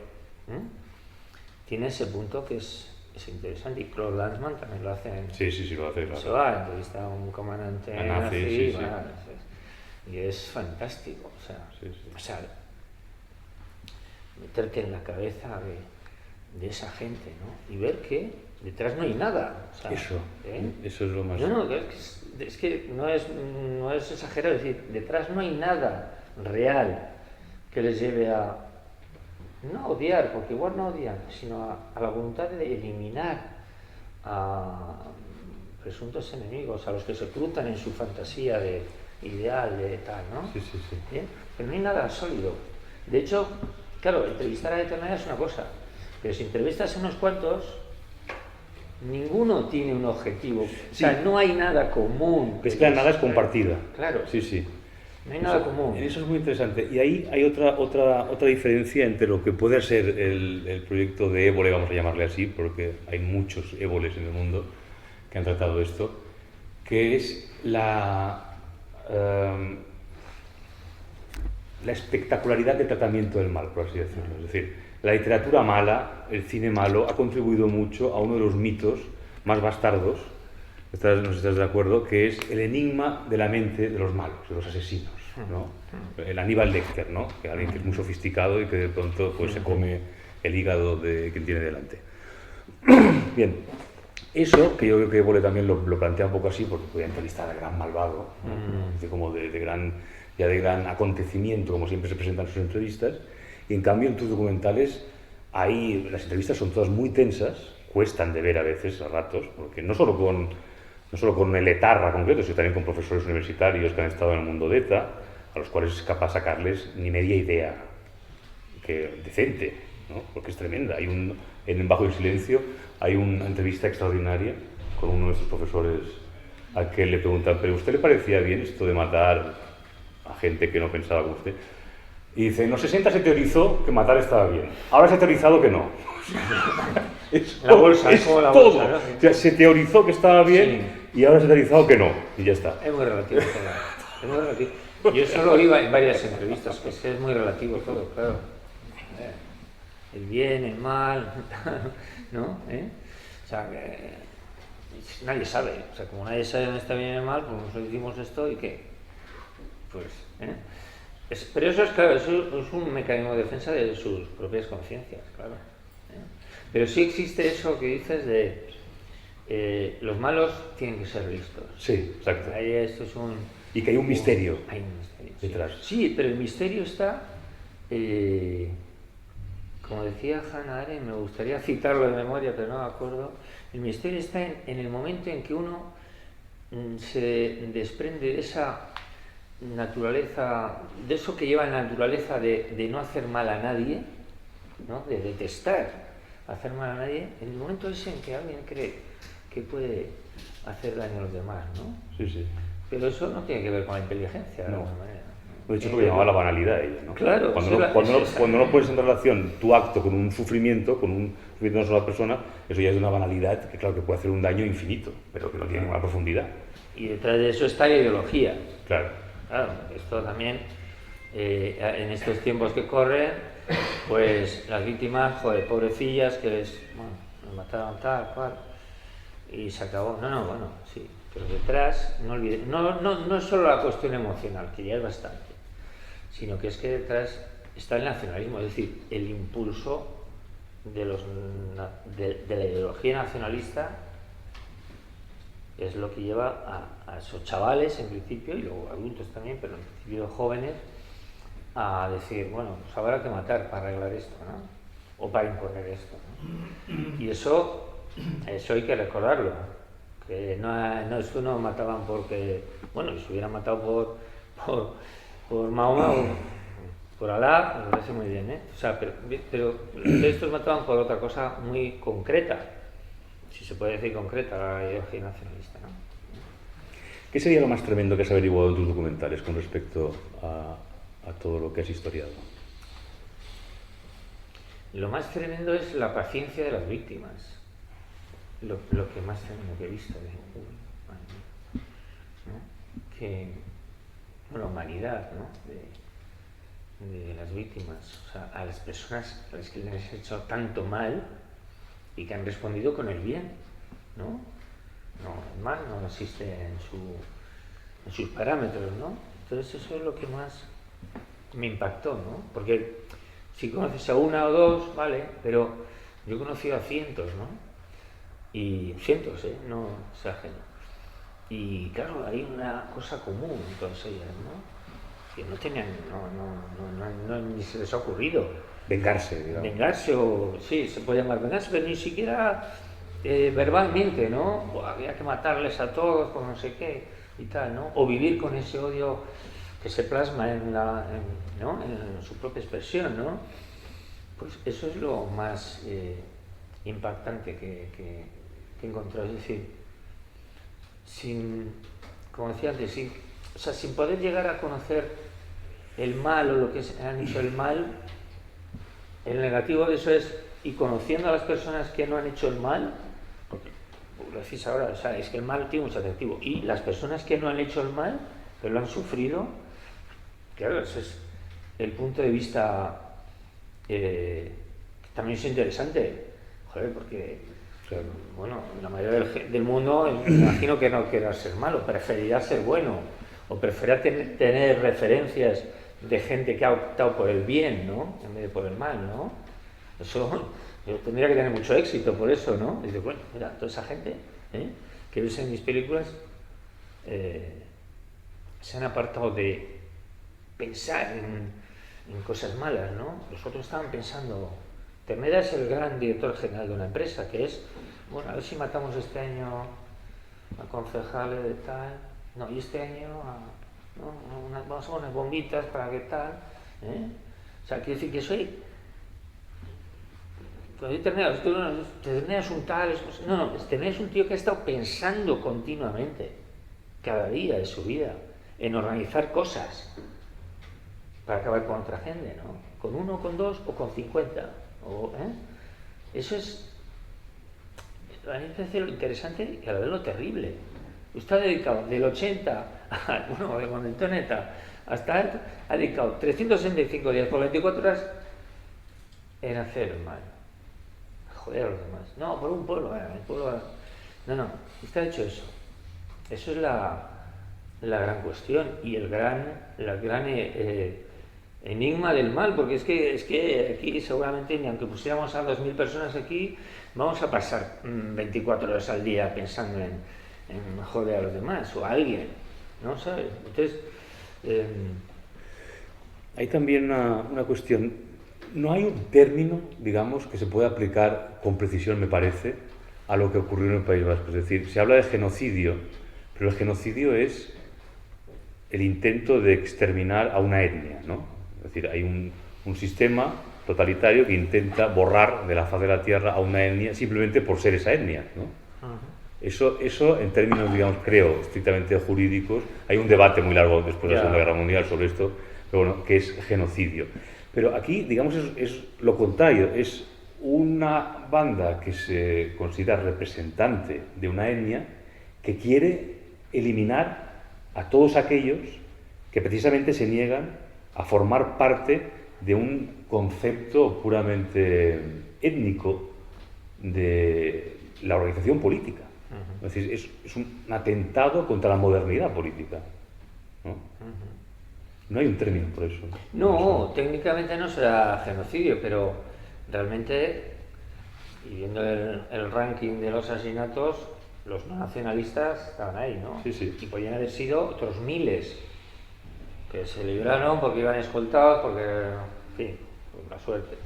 tiene ese punto que es interesante, y Claude Lanzmann también lo hace. Sí, lo hace, claro. Se va a entrevistar a un comandante nazi, y es fantástico, o sea, meterte en la cabeza de esa gente, ¿no? Y ver que detrás no hay nada. O sea, Eso es lo más... No, es que no es exagerado decir, detrás no hay nada real que les lleve a no odiar, porque igual no odian, sino a la voluntad de eliminar a presuntos enemigos, a los que se cruzan en su fantasía de ideal, de tal, ¿no? Sí, sí, sí. ¿Bien? Pero no hay nada sólido. De hecho, claro, entrevistar a determinados es una cosa, pero si entrevistas a unos cuantos, ninguno tiene un objetivo. O sea, no hay nada común. Es que la nada es compartida. Claro. Sí, sí. No hay nada común. Eso es muy interesante. Y ahí hay otra diferencia entre lo que puede ser el proyecto de Évole, vamos a llamarle así, porque hay muchos Évoles en el mundo que han tratado esto, que es la espectacularidad del tratamiento del mal, por así decirlo. Es decir, la literatura mala, el cine malo, ha contribuido mucho a uno de los mitos más bastardos, no sé si estás de acuerdo, que es el enigma de la mente de los malos, de los asesinos, ¿no? El Aníbal Lecter, ¿no? Que alguien que es muy sofisticado y que de pronto pues, se come el hígado de quien tiene delante. Bien, eso, que yo creo que Évole también lo plantea un poco así, porque podía entrevistar al gran malvado, ¿no? Como de gran acontecimiento, como siempre se presentan sus entrevistas, y en cambio en tus documentales ahí las entrevistas son todas muy tensas, cuestan de ver a veces, a ratos, porque no solo con el etarra concreto, sino también con profesores universitarios que han estado en el mundo de ETA, a los cuales es capaz de sacarles ni media idea decente, ¿no? Porque es tremenda. En Bajo el Silencio hay una entrevista extraordinaria con uno de nuestros profesores al que le preguntan, ¿pero a usted le parecía bien esto de matar a gente que no pensaba como usted? Y dice, en los 60 se teorizó que matar estaba bien, ahora se ha teorizado que no. La bolsa, es como la todo. bolsa, ¿no? O sea, se teorizó que estaba bien y ahora se ha teorizado que no, y ya está. Es muy relativo todo. Es muy relativo. Yo eso lo iba en varias entrevistas, que es muy relativo todo, claro. El bien, el mal, ¿no? O sea, nadie sabe. O sea, como nadie sabe dónde está bien y el mal, pues nosotros decimos esto y ¿qué? Pues, pero eso es, claro, eso es un mecanismo de defensa de sus propias conciencias, claro. Pero sí existe eso que dices de los malos tienen que ser listos. Sí, exacto. Ahí esto es y que hay un misterio. Hay un misterio detrás. Sí, pero el misterio está, como decía Hannah Arendt, me gustaría citarlo de memoria, pero no me acuerdo. El misterio está en el momento en que uno se desprende de esa naturaleza, de eso que lleva la naturaleza de no hacer mal a nadie, ¿no? De detestar hacer mal a nadie, en el momento ese en que alguien cree que puede hacer daño a los demás, ¿no? Sí, sí. Pero eso no tiene que ver con la inteligencia, de alguna manera. De hecho, es lo que llamaba la banalidad ella, ¿no? Claro. Cuando no pones en relación tu acto con un sufrimiento de una sola persona, eso ya es una banalidad que, claro, que puede hacer un daño infinito, pero que no tiene ninguna profundidad. Y detrás de eso está la ideología. Claro. Claro, esto también, en estos tiempos que corren, pues las víctimas, joder, pobrecillas, que les mataron tal, cual, y se acabó. Bueno, sí, pero detrás, no olvides, no es solo la cuestión emocional, que ya es bastante, sino que es que detrás está el nacionalismo, es decir, el impulso de la ideología nacionalista es lo que lleva a esos chavales en principio, y luego adultos también, pero en principio jóvenes, a decir, bueno, pues habrá que matar para arreglar esto, ¿no? O para imponer esto, ¿no? Y eso hay que recordarlo, que no es que no mataban porque, bueno, si hubieran matado por Mahoma o por Alá, me parece muy bien, O sea, pero estos mataban por otra cosa muy concreta, si se puede decir concreta, la ideología nacionalista, ¿no? ¿Qué sería lo más tremendo que has averiguado en tus documentales con respecto a todo lo que has historiado? Lo más tremendo es la paciencia de las víctimas. Lo que más tremendo que he visto. ¿No? Que la humanidad, ¿no? de las víctimas, o sea, a las personas a las que les han hecho tanto mal y que han respondido con el bien, ¿no? El mal no existe en sus parámetros, ¿no? Entonces eso es lo que más me impactó, ¿no? Porque si conoces a una o dos, vale, pero yo he conocido a cientos, ¿no? y cientos, no es ajeno. Y claro, hay una cosa común en todas ellas, ¿no? Que no tenían, ni se les ha ocurrido. Vengarse, digamos. Vengarse, o sí, se puede llamar vengarse, pero ni siquiera verbalmente, ¿no? Había que matarles a todos por no sé qué y tal, ¿no? O vivir con ese odio que se plasma ¿no? En su propia expresión, ¿no? Pues eso es lo más impactante que he encontrado. Es decir, como decía antes, sin poder llegar a conocer el mal o lo que han hecho el mal, el negativo de eso es, y conociendo a las personas que no han hecho el mal, porque lo decís ahora, o sea, es que el mal tiene mucho atractivo, y las personas que no han hecho el mal, que lo han sufrido, claro, ese es el punto de vista que también es interesante, joder, porque Claro. bueno, la mayoría del mundo me imagino que no quiera ser malo, preferirá ser bueno, o preferirá tener referencias de gente que ha optado por el bien, ¿no? En vez de por el mal, ¿no? Eso yo tendría que tener mucho éxito por eso, ¿no? Dice, bueno, mira, toda esa gente que ves en mis películas se han apartado de pensar en cosas malas, ¿no? Los otros estaban pensando. Termeda es el gran director general de una empresa, que es, bueno, a ver si matamos este año a concejales de tal, no, y este año vamos a poner bombitas para que tal, O sea, quiere decir que soy, cuando yo Termeda es un tal, Termeda es un tío que ha estado pensando continuamente, cada día de su vida, en organizar cosas para acabar con otra gente, ¿no? Con uno, con dos o con 50. Eso es, a mí me parece lo interesante y a la vez lo terrible. Usted ha dedicado del 80 de cuando entró en ETA hasta ha dedicado 365 días por 24 horas en hacer el mal, joder a los demás. No, por un pueblo, el pueblo. No, usted ha hecho eso. Eso es la gran cuestión y la gran enigma del mal, porque es que aquí seguramente, ni aunque pusiéramos a 2000 personas aquí, vamos a pasar 24 horas al día pensando en joder a los demás o a alguien, ¿no? ¿Sabes? Entonces hay también una cuestión. No hay un término, digamos, que se pueda aplicar con precisión, me parece, a lo que ocurrió en el País Vasco. Es decir, se habla de genocidio, pero el genocidio es el intento de exterminar a una etnia, ¿no? Es decir, hay un sistema totalitario que intenta borrar de la faz de la tierra a una etnia simplemente por ser esa etnia, ¿no? Eso en términos, digamos, creo, estrictamente jurídicos, hay un debate muy largo después de la Segunda Guerra Mundial sobre esto, pero bueno, que es genocidio. Pero aquí, digamos, es lo contrario, es una banda que se considera representante de una etnia que quiere eliminar a todos aquellos que precisamente se niegan a formar parte de un concepto puramente étnico de la organización política. Es decir, es un atentado contra la modernidad política, ¿no? No hay un término por eso. No, técnicamente no será genocidio, pero realmente, y viendo el ranking de los asesinatos, los no nacionalistas estaban ahí, ¿no? Sí. Y podían haber sido otros miles que se libraron porque iban escoltados, porque, en fin, por la suerte.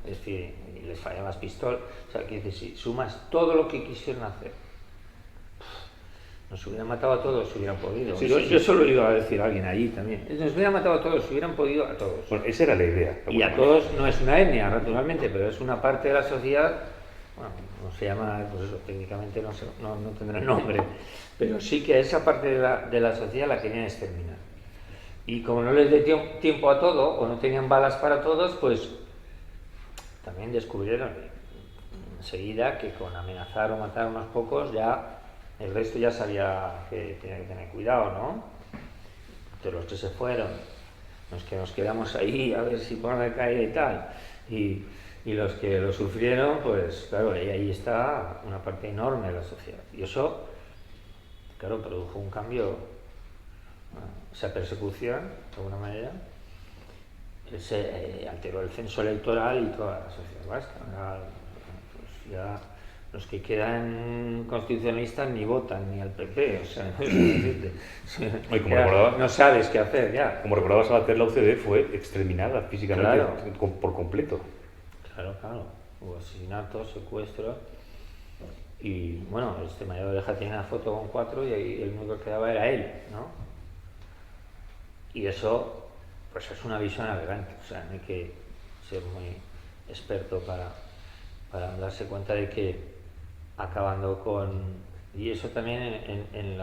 Es decir, y les fallaban las pistolas. O sea, que si sumas todo lo que quisieron hacer, nos hubieran matado a todos si hubieran podido. Yo solo iba a decir a alguien allí también. Nos hubieran matado a todos si hubieran podido, a todos. Bueno, esa era la idea. Y a todos no es una etnia, naturalmente, pero es una parte de la sociedad. Bueno, no se llama, pues eso, técnicamente no tendrá nombre, pero sí que esa parte de la sociedad la querían exterminar. Y como no les dio tiempo a todo, o no tenían balas para todos, pues también descubrieron enseguida que con amenazar o matar a unos pocos, ya el resto ya sabía que tenía que tener cuidado, ¿no? De los que se fueron, los que nos quedamos ahí a ver si por dónde cae y tal, y los que lo sufrieron, pues claro, ahí está una parte enorme de la sociedad. Y eso, claro, produjo un cambio, esa persecución, de alguna manera, se alteró el censo electoral y toda la sociedad vasca. Pues ya los que quedan constitucionalistas ni votan ni al PP, o sea, no sabes qué hacer ya. Como recordabas, Sabater, la UCD fue exterminada físicamente, por completo. Claro, hubo asesinatos, secuestros, y bueno, este Mayor Oreja tiene una foto con 4 y ahí el único que quedaba era él, ¿no? Y eso, pues es una visión aberrante, o sea, no hay que ser muy experto para darse cuenta de que acabando con... Y eso también en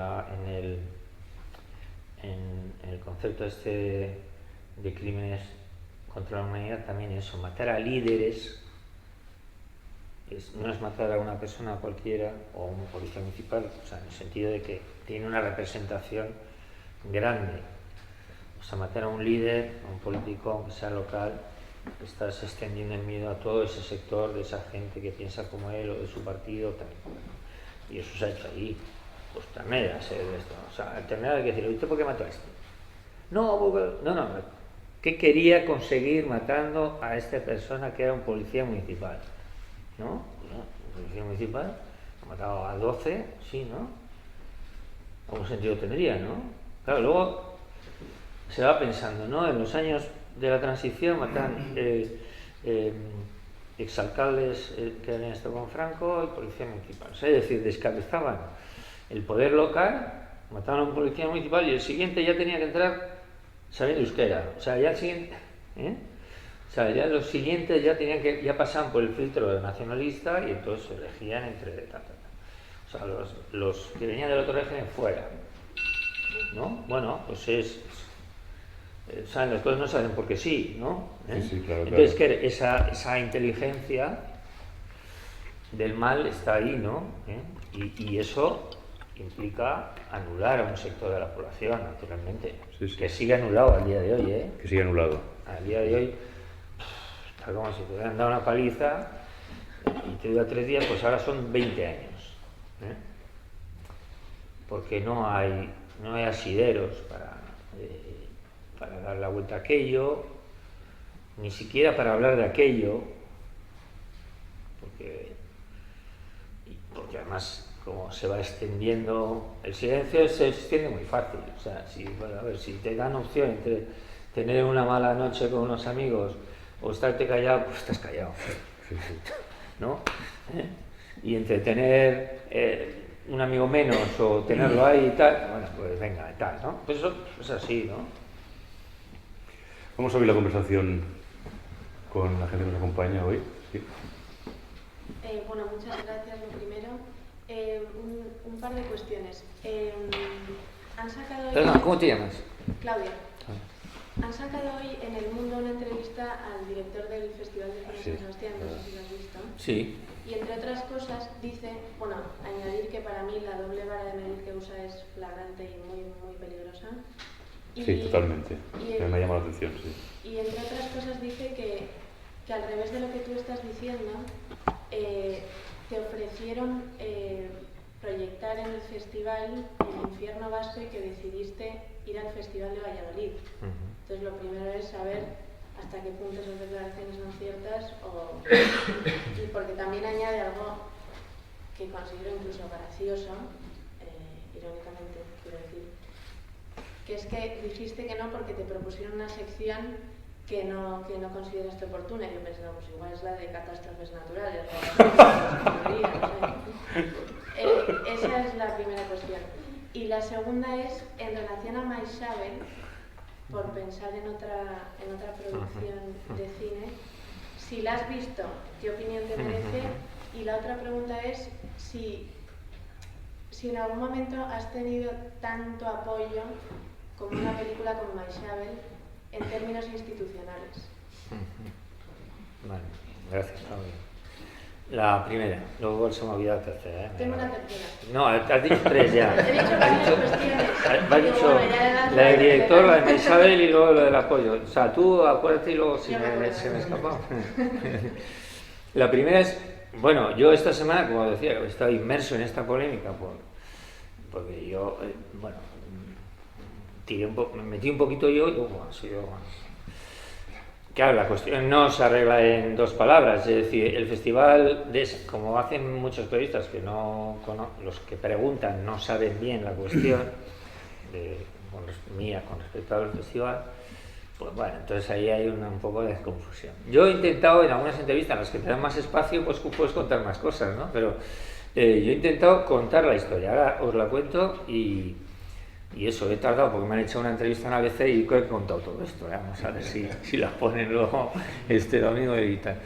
el concepto este de crímenes contra la humanidad, también eso, matar a líderes no es matar a una persona cualquiera o a un policía municipal, o sea, en el sentido de que tiene una representación grande. O sea, matar a un líder, a un político, aunque sea local, estás extendiendo el miedo a todo ese sector de esa gente que piensa como él o de su partido, tal. Y eso se ha hecho ahí. Pues Ternera, esto. O sea, al Ternera hay que decirle, ¿usted por qué mató a este? No, ¿qué quería conseguir matando a esta persona que era un policía municipal? ¿No? Un policía municipal ha matado a 12, sí, ¿no? ¿Algún sentido tendría, no? Claro, luego se va pensando, ¿no? En los años de la transición matan exalcaldes que habían estado con Franco y policía municipal. O sea, es decir, descabezaban el poder local, mataban a un policía municipal y el siguiente ya tenía que entrar sabiendo euskera. O sea, ya el siguiente... O sea, ya los siguientes ya pasaban por el filtro nacionalista y entonces se elegían entre... O sea, los que venían del otro régimen fuera, ¿no? Bueno, pues saben las cosas, no saben por qué sí, ¿no? Sí, claro. Entonces, que esa inteligencia del mal está ahí, ¿no? Y eso implica anular a un sector de la población, naturalmente. Sí. Que sigue anulado al día de hoy, ¿eh? Que sigue anulado. Al día de hoy, está como si te hubieran dado una paliza y te dura 3 días, pues ahora son 20 años. Porque no hay asideros para dar la vuelta a aquello, ni siquiera para hablar de aquello, porque además, como se va extendiendo, el silencio se extiende muy fácil. O sea, si te dan opción entre tener una mala noche con unos amigos o estarte callado, pues estás callado, ¿no? Y entre tener un amigo menos o tenerlo ahí y tal, bueno, pues venga, y tal, ¿no? Pues eso es así, ¿no? Vamos a abrir la conversación con la gente que nos acompaña hoy. Sí. Bueno, muchas gracias, lo primero. Un par de cuestiones. Han sacado hoy... Perdón, ¿cómo te llamas? Claudia. Han sacado hoy en El Mundo una entrevista al director del Festival de Cine San Sebastián, no sé si lo has visto. Sí. Y entre otras cosas dice, bueno, añadir que para mí la doble vara de medir que usa es flagrante y muy, muy peligrosa. Sí, totalmente. Me ha llamado la atención, sí. Y entre otras cosas dice que al revés de lo que tú estás diciendo, te ofrecieron proyectar en el festival El Infierno Vasco y que decidiste ir al Festival de Valladolid. Entonces lo primero es saber hasta qué punto esas declaraciones son ciertas y porque también añade algo que considero incluso gracioso, irónicamente quiero decir, que es que dijiste que no porque te propusieron una sección que no consideraste oportuna. Y yo pensé, no, pues igual es la de catástrofes naturales. Esa es la primera cuestión. Y la segunda es, en relación a Maixabel, por pensar en otra producción de cine, si la has visto, ¿qué opinión te merece? Y la otra pregunta es si en algún momento has tenido tanto apoyo como una película como Maixabel en términos institucionales. Vale, gracias, Claudia. La primera, luego se me ha olvidado la tercera. Tengo una tercera. No, has dicho 3 ya. He dicho varias cuestiones. Has dicho la del director, la de Maixabel y luego la del apoyo. O sea, tú acuérdate y luego se me escapó. La primera es, bueno, yo esta semana, como decía, he estado inmerso en esta polémica porque yo, me metí un poquito yo y ha sido Claro, la cuestión no se arregla en 2 palabras, es decir, el festival, como hacen muchos periodistas que los que preguntan no saben bien la cuestión mía con respecto al festival, pues bueno, entonces ahí hay un poco de confusión. Yo he intentado en algunas entrevistas en las que te dan más espacio, pues puedes contar más cosas, ¿no? Pero yo he intentado contar la historia, ahora os la cuento y eso, he tardado porque me han hecho una entrevista en ABC y creo que he contado todo esto, ¿eh? Vamos a ver si la ponen luego este domingo y tal.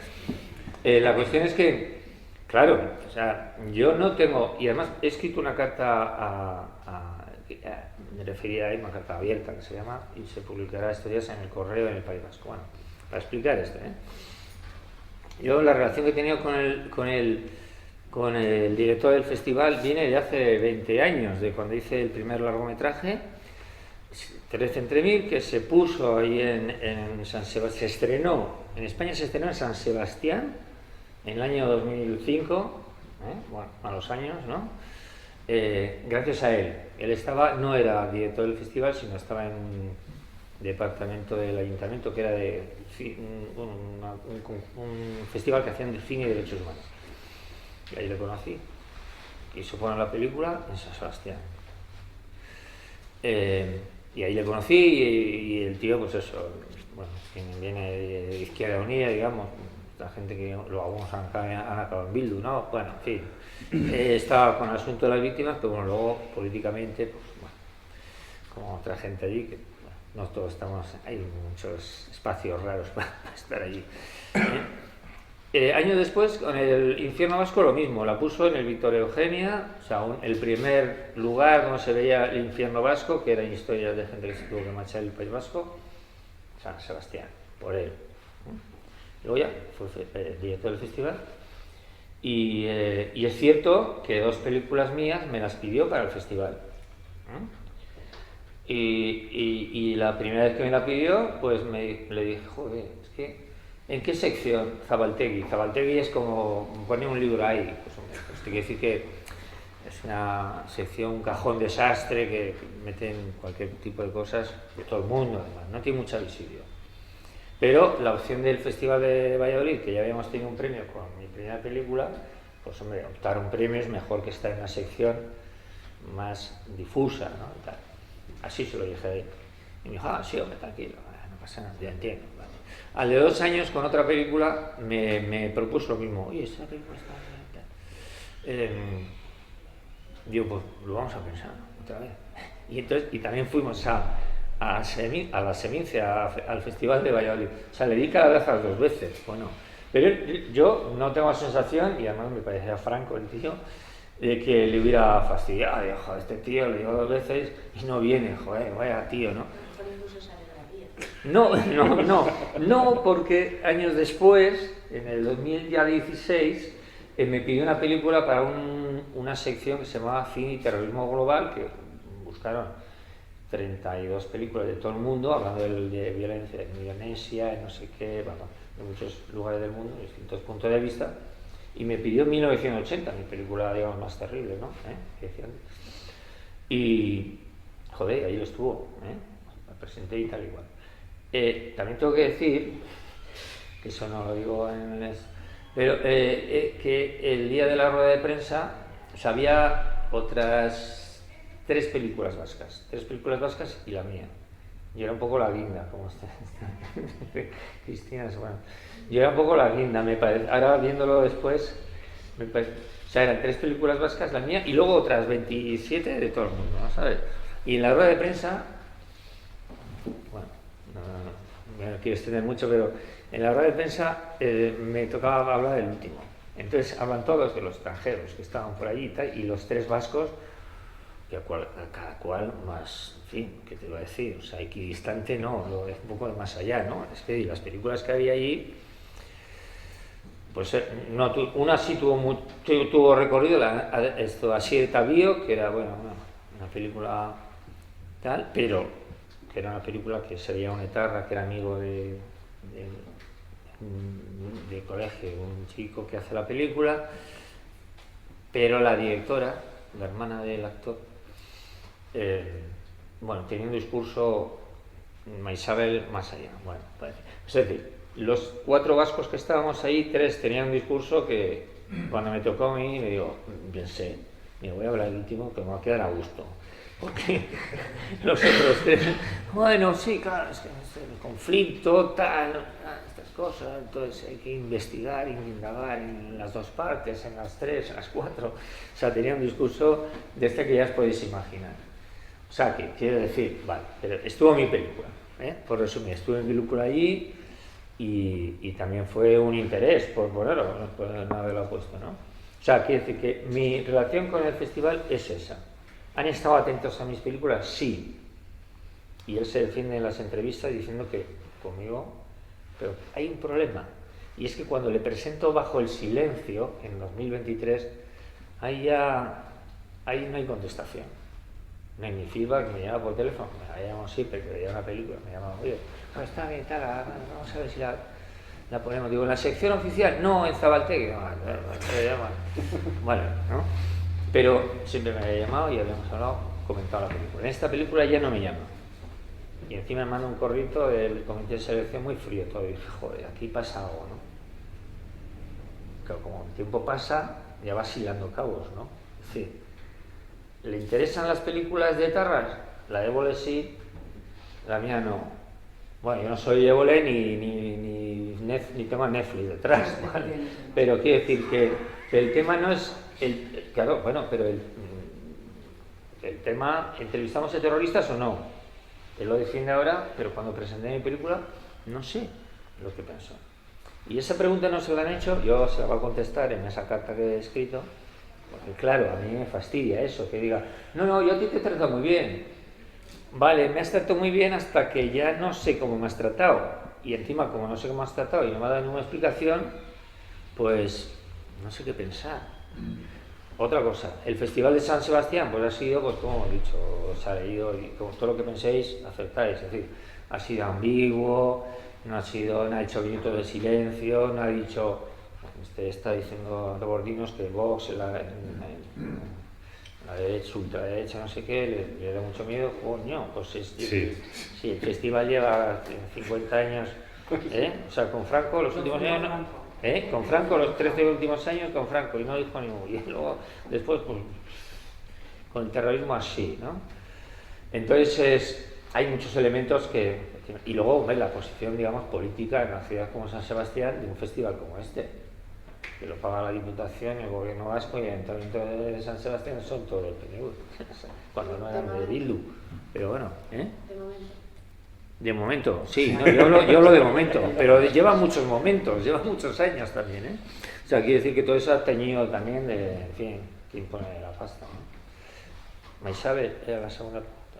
La cuestión es que, claro, o sea, yo no tengo, y además he escrito una carta me refería a una carta abierta que se llama, y se publicará estos días en el Correo en el País Vasco. Bueno, para explicar esto, yo la relación que he tenido con el director del festival viene de hace 20 años, de cuando hice el primer largometraje, 13 entre 1000, que se puso ahí en San Sebastián, se estrenó, en España se estrenó en San Sebastián en el año 2005, bueno, a los años, ¿no? Gracias a él. Él no era director del festival, sino estaba en un departamento del ayuntamiento que era de un festival que hacían de cine y derechos humanos. Y ahí le conocí. Quiso poner la película en San Sebastián. Y ahí le conocí y el tío, pues eso, bueno, viene de Izquierda Unida, digamos, la gente que algunos han acabado en Bildu, ¿no? Bueno, en fin. Estaba con el asunto de las víctimas, pero bueno, luego políticamente, pues bueno, como otra gente allí, que bueno, no todos estamos, hay muchos espacios raros para estar allí. Años después, con el Infierno Vasco lo mismo, la puso en el Victoria Eugenia, o sea, el primer lugar donde se veía el Infierno Vasco, que eran historias de gente que se tuvo que marchar del País Vasco, San Sebastián, por él. Luego ya fue director del festival. Y es cierto que 2 películas mías me las pidió para el festival. Y la primera vez que me la pidió, pues le dije, joder, es que, ¿en qué sección? Zabaltegui. Zabaltegui es como poner un libro ahí. Pues te quiero decir que es una sección, un cajón desastre que meten cualquier tipo de cosas de todo el mundo, además. No tiene mucha visibilidad. Pero la opción del Festival de Valladolid, que ya habíamos tenido un premio con mi primera película, pues hombre, optar un premio es mejor que estar en una sección más difusa, ¿no? Y tal. Así se lo dije a él. Y me dijo, sí, hombre, tranquilo, no pasa nada, ya entiendo. Vale. Al de 2 años, con otra película, me propuso lo mismo. Oye, esa película está bien. Digo, pues lo vamos a pensar otra vez. Y también fuimos a la Semincia, al Festival de Valladolid. O sea, le di calabazas 2 veces. Bueno, pero yo no tengo la sensación, y además me parecía franco el tío, de que le hubiera fastidiado. Digo, joder, este tío le digo 2 veces y no viene, joder, vaya tío, ¿no? No, porque años después, en el 2016, me pidió una película para una sección que se llamaba Cine y Terrorismo Global, que buscaron 32 películas de todo el mundo, hablando de violencia en Indonesia, en no sé qué, bueno, de muchos lugares del mundo, distintos puntos de vista, y me pidió 1980, mi película, digamos, más terrible, ¿no? Y, joder, ahí lo estuvo, me presenté y tal igual. También tengo que decir, que eso no lo digo pero que el día de la rueda de prensa, o sea, había otras 3 películas vascas y la mía. Yo era un poco la guinda, como está Cristina, bueno. Yo era un poco la guinda, me parece. Ahora viéndolo después, me parece. O sea, eran 3 películas vascas, la mía, y luego otras 27 de todo el mundo, ¿no? ¿Sabes? Y en la rueda de prensa, bueno, no quiero extender mucho, pero en la rueda de prensa me tocaba hablar del último. Entonces hablan todos de los extranjeros que estaban por allí y tal, y los 3 vascos, que cada cual más, en fin, ¿qué te iba a decir? O sea, equidistante no, es un poco de más allá, ¿no? Es que las películas que había allí, pues no, una sí tuvo recorrido, así de Tabío, que era, bueno, una película tal, pero que era una película que sería un etarra, que era amigo de colegio, un chico que hace la película, pero la directora, la hermana del actor, bueno, tenía un discurso Isabel más allá. Bueno, es decir, los 4 vascos que estábamos ahí, 3 tenían un discurso que cuando me tocó a mí, me digo, pensé, me voy a hablar el último que me va a quedar a gusto. Porque los otros 3, bueno, sí, claro, es que el conflicto, tal, estas cosas, entonces hay que investigar, indagar en las 2 partes, en las 3, en las 4. O sea, tenía un discurso de este que ya os podéis imaginar. O sea, que quiero decir, vale, pero estuvo mi película, por resumir, estuve en mi película allí y también fue un interés por ponerlo, por no haberlo puesto, ¿no? O sea, quiero decir que mi relación con el festival es esa. ¿Han estado atentos a mis películas? Sí. Y él se defiende en las entrevistas diciendo que conmigo, pero hay un problema. Y es que cuando le presento Bajo el silencio, en 2023, ahí no hay contestación. No hay ni feedback, me llama por teléfono, me la llamo siempre, que veía una película, me llama, oye, no, está bien, tal, vamos a ver si la ponemos. Digo, en la sección oficial, no, en Zabaltegui, no, me llaman. Bueno, ¿no? Pero siempre me había llamado y habíamos hablado, comentado la película. En esta película ya no me llama. Y encima me manda un correo del comité de selección muy frío todo. Y dije, joder, aquí pasa algo, ¿no? Claro, como el tiempo pasa, ya vas hilando cabos, ¿no? Es decir, ¿le interesan las películas de etarras? La de Évole sí, la mía no. Bueno, yo no soy Évole ni tengo Netflix detrás, ¿vale? Pero quiero decir que el tema no es... Claro, bueno, pero el tema, ¿entrevistamos a terroristas o no? Él lo defiende ahora, pero cuando presenté mi película, no sé lo que pensó. Y esa pregunta no se la han hecho, yo se la voy a contestar en esa carta que he escrito, porque claro, a mí me fastidia eso, que diga, no, yo a ti te he tratado muy bien. Vale, me has tratado muy bien hasta que ya no sé cómo me has tratado. Y encima, como no sé cómo me has tratado y no me ha dado ninguna explicación, pues no sé qué pensar. Otra cosa, el Festival de San Sebastián, pues ha sido, pues como he dicho, os ha leído y como todo lo que penséis, aceptáis. Es decir, ha sido ambiguo, no ha hecho minutos de silencio, no ha dicho, está diciendo Rebordinos que Vox, la derecha, ultraderecha, no sé qué, le da mucho miedo. Coño, pues si el festival lleva 50 años, o sea, con Franco los últimos años... Con Franco, los 13 últimos años con Franco, y no dijo ni muy. Y luego, después, pues, con el terrorismo así, ¿no? Entonces, hay muchos elementos que... Y luego, la posición, digamos, política en una ciudad como San Sebastián, de un festival como este, que lo paga la Diputación, el Gobierno Vasco y el Ayuntamiento de San Sebastián son todos los PNV, cuando no eran de Bildu. Pero bueno, De momento. De momento, sí, no, yo hablo de momento, pero lleva muchos momentos, lleva muchos años también, O sea, quiere decir que todo eso ha teñido también de, en fin, quién pone la pasta, ¿no? Maisabel era la segunda pregunta.